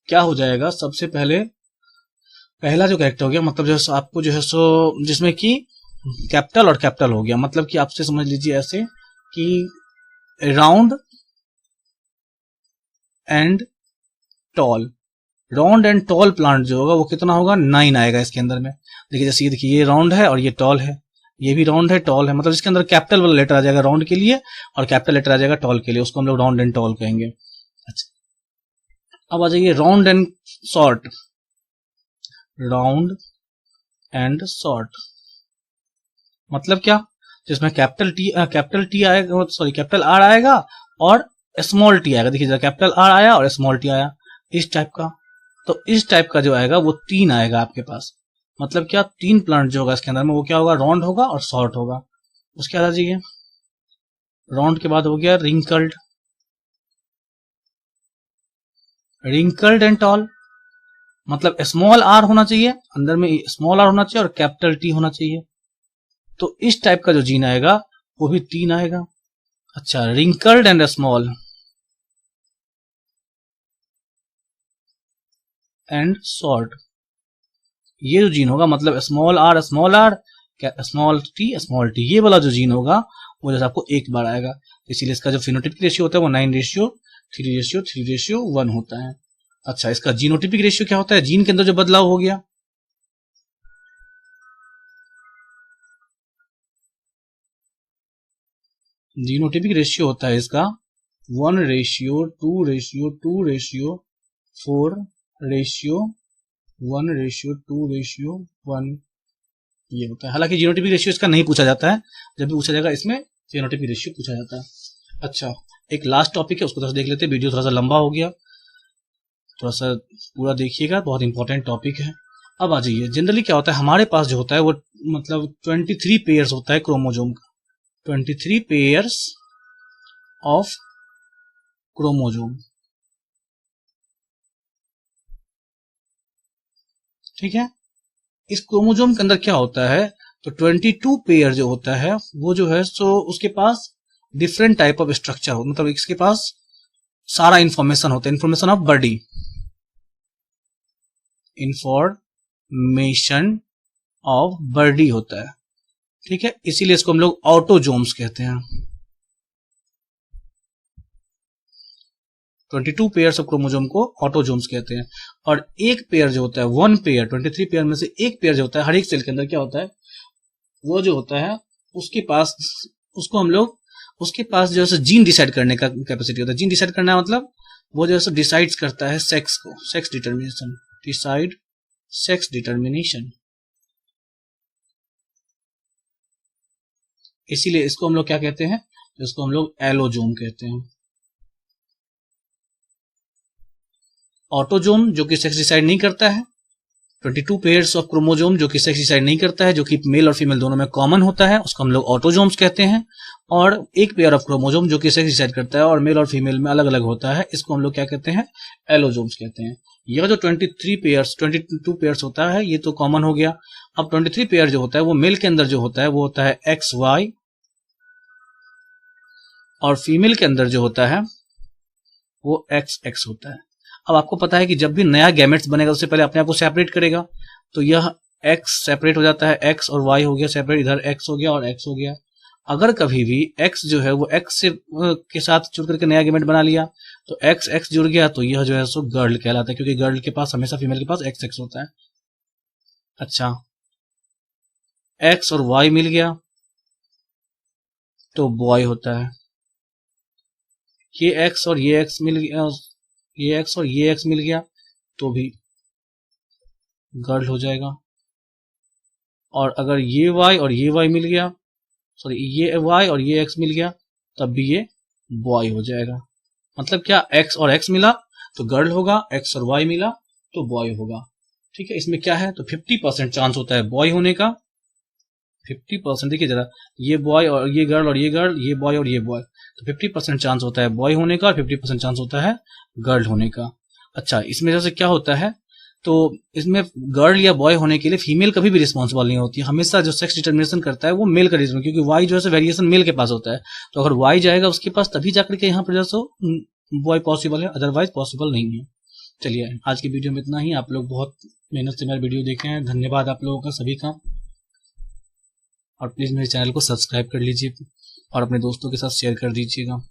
क्या हो जाएगा, सबसे पहले पहला जो कैरेक्टर हो गया, मतलब जो है आपको जो है जिसमें कि कैपिटल और कैपिटल हो गया, मतलब कि आपसे समझ लीजिए ऐसे कि राउंड एंड टॉल प्लांट जो होगा वो कितना होगा, 9 आएगा इसके अंदर में। देखिए जैसे ये देखिए, ये राउंड है और ये टॉल है, ये भी राउंड है टॉल है, मतलब इसके अंदर कैपिटल वाला लेटर आ जाएगा राउंड के लिए, और कैपिटल लेटर आ जाएगा टॉल के लिए, उसको हम लोग राउंड एंड टॉल कहेंगे। अच्छा, अब आ जाइए round and short. Round and short मतलब क्या, जिसमें कैपिटल टी आएगा, सॉरी कैपिटल आर आएगा और स्मॉल टी आएगा। देखिए कैपिटल आर आया और स्मॉल टी आया, इस टाइप का। तो इस टाइप का जो आएगा वो 3 आएगा आपके पास। मतलब क्या, 3 प्लांट जो होगा इसके अंदर में वो क्या होगा, राउंड होगा और शॉर्ट होगा। उसके बाद आ जाइए, राउंड के बाद हो गया रिंकल्ड एंड टॉल। मतलब स्मॉल आर होना चाहिए, अंदर में स्मॉल आर होना चाहिए और कैपिटल टी होना चाहिए। तो इस टाइप का जो जीन आएगा वो भी 3 आएगा। अच्छा, wrinkled and small and short, ये जो जीन होगा, मतलब स्मॉल आर स्मॉल टी, ये वाला जो जीन होगा वो जैसे आपको 1 बार आएगा। इसीलिए इसका जो फिनोटिपिक रेशियो होता है वो 9:3:1 होता है। अच्छा, इसका जीनोटिपिक रेशियो क्या होता है, जीन के अंदर जो बदलाव हो गया, जीनोटिपिक रेशियो होता है इसका 1:2:2:4:1:2:1 ये होता है। हालांकि जीनोटाइपिक रेशियो इसका नहीं पूछा जाता है, जब भी पूछा जाएगा इसमें जीनोटाइपिक रेशियो पूछा जाता है। अच्छा, एक लास्ट टॉपिक है, उसको थोड़ा देख लेते हैं, वीडियो थोड़ा सा लंबा हो गया, थोड़ा सा पूरा देखिएगा, बहुत इंपॉर्टेंट टॉपिक है। अब आ जाइए, जनरली क्या होता है हमारे पास जो होता है वो मतलब 23 पेयर्स होता है क्रोमोजोम का, 23 पेयर्स ऑफ क्रोमोजोम, ठीक है। इस क्रोमोजोम के अंदर क्या होता है, तो 22 पेयर जो होता है वो जो है सो उसके पास डिफरेंट टाइप ऑफ स्ट्रक्चर हो, मतलब इसके पास सारा इंफॉर्मेशन होता है, information of body, information of body होता है, ठीक है। इसीलिए इसको हम लोग ऑटोजोम्स कहते हैं। 22 पेयर्स ऑफ क्रोमोजोम को ऑटोजोम्स कहते हैं। और एक पेयर जो होता है, वन पेयर, 23 पेयर में से एक पेयर जो होता है हर एक सेल के अंदर क्या होता है, वो जो होता है उसके पास, उसको हम लोग, उसके पास जो है जीन डिसाइड करने का कैपेसिटी होता है। जीन डिसाइड करना मतलब वो जो है डिसाइड करता है सेक्स को, sex determination, decide sex determination. इसीलिए इसको हम लोग क्या कहते हैं, इसको हम लोग एलोजोम कहते हैं। ऑटोजोम जो कि सेक्स डिसाइड नहीं करता है, 22 पेयर्स ऑफ क्रोमोजोम जो कि सेक्स डिसाइड नहीं करता है, जो कि मेल और फीमेल दोनों में कॉमन होता है, उसको हम लोग ऑटोजोम्स कहते हैं। और एक पेयर ऑफ क्रोमोजोम जो कि सेक्स डिसाइड करता है और मेल और फीमेल में अलग अलग होता है, इसको हम लोग क्या कहते हैं, एलोजोम्स कहते हैं। यह जो 22 पेयर्स होता है ये तो कॉमन हो गया। अब 23 पेयर जो होता है वो मेल के अंदर जो होता है वो होता है XY, और फीमेल के अंदर जो होता है वो XX होता है। अब आपको पता है कि जब भी नया गैमेट्स बनेगा उससे पहले अपने आप को सेपरेट करेगा, तो यह X सेपरेट हो जाता है, X और Y हो गया सेपरेट, इधर X हो गया और X हो गया। अगर कभी भी X जो है वो X से के साथ जुड़ करके नया गैमेट बना लिया तो X जुड़ गया, तो यह जो है सो गर्ल कहलाता है, क्योंकि गर्ल के पास हमेशा फीमेल के पास XX होता है। अच्छा, X और Y मिल गया तो बॉय होता है, ये X और ये X मिल गया, ये X और ये X मिल गया तो भी गर्ल हो जाएगा। और अगर ये Y और ये Y मिल गया, सॉरी ये Y और ये X मिल गया, तब भी ये बॉय हो जाएगा। मतलब क्या, X और X मिला तो गर्ल होगा, X और Y मिला तो बॉय होगा, ठीक है। इसमें क्या है, तो 50% चांस होता है बॉय होने का, 50%। देखिए जरा, ये बॉय और ये गर्ल और ये गर्ल, ये बॉय और ये बॉय, तो 50% चांस होता है बॉय होने का और 50% चांस होता है गर्ल होने का। अच्छा, इसमें जैसे क्या होता है, तो इसमें गर्ल या बॉय होने के लिए फीमेल कभी भी रिस्पॉन्सिबल नहीं होती है, हमेशा जो सेक्स डिटर्मिनेशन करता है वो मेल का रिस्पॉन्स, क्योंकि वाई जो है वेरिएशन मेल के पास होता है, तो अगर वाई जाएगा उसके पास तभी जाकर के यहाँ पर जो बॉय पॉसिबल है, अदरवाइज पॉसिबल नहीं है। चलिए आज की वीडियो में इतना ही। आप लोग बहुत मेहनत से मेरा वीडियो देखे हैं, धन्यवाद आप लोगों का सभी का। और प्लीज मेरे चैनल को सब्सक्राइब कर लीजिए और अपने दोस्तों के साथ शेयर कर दीजिएगा।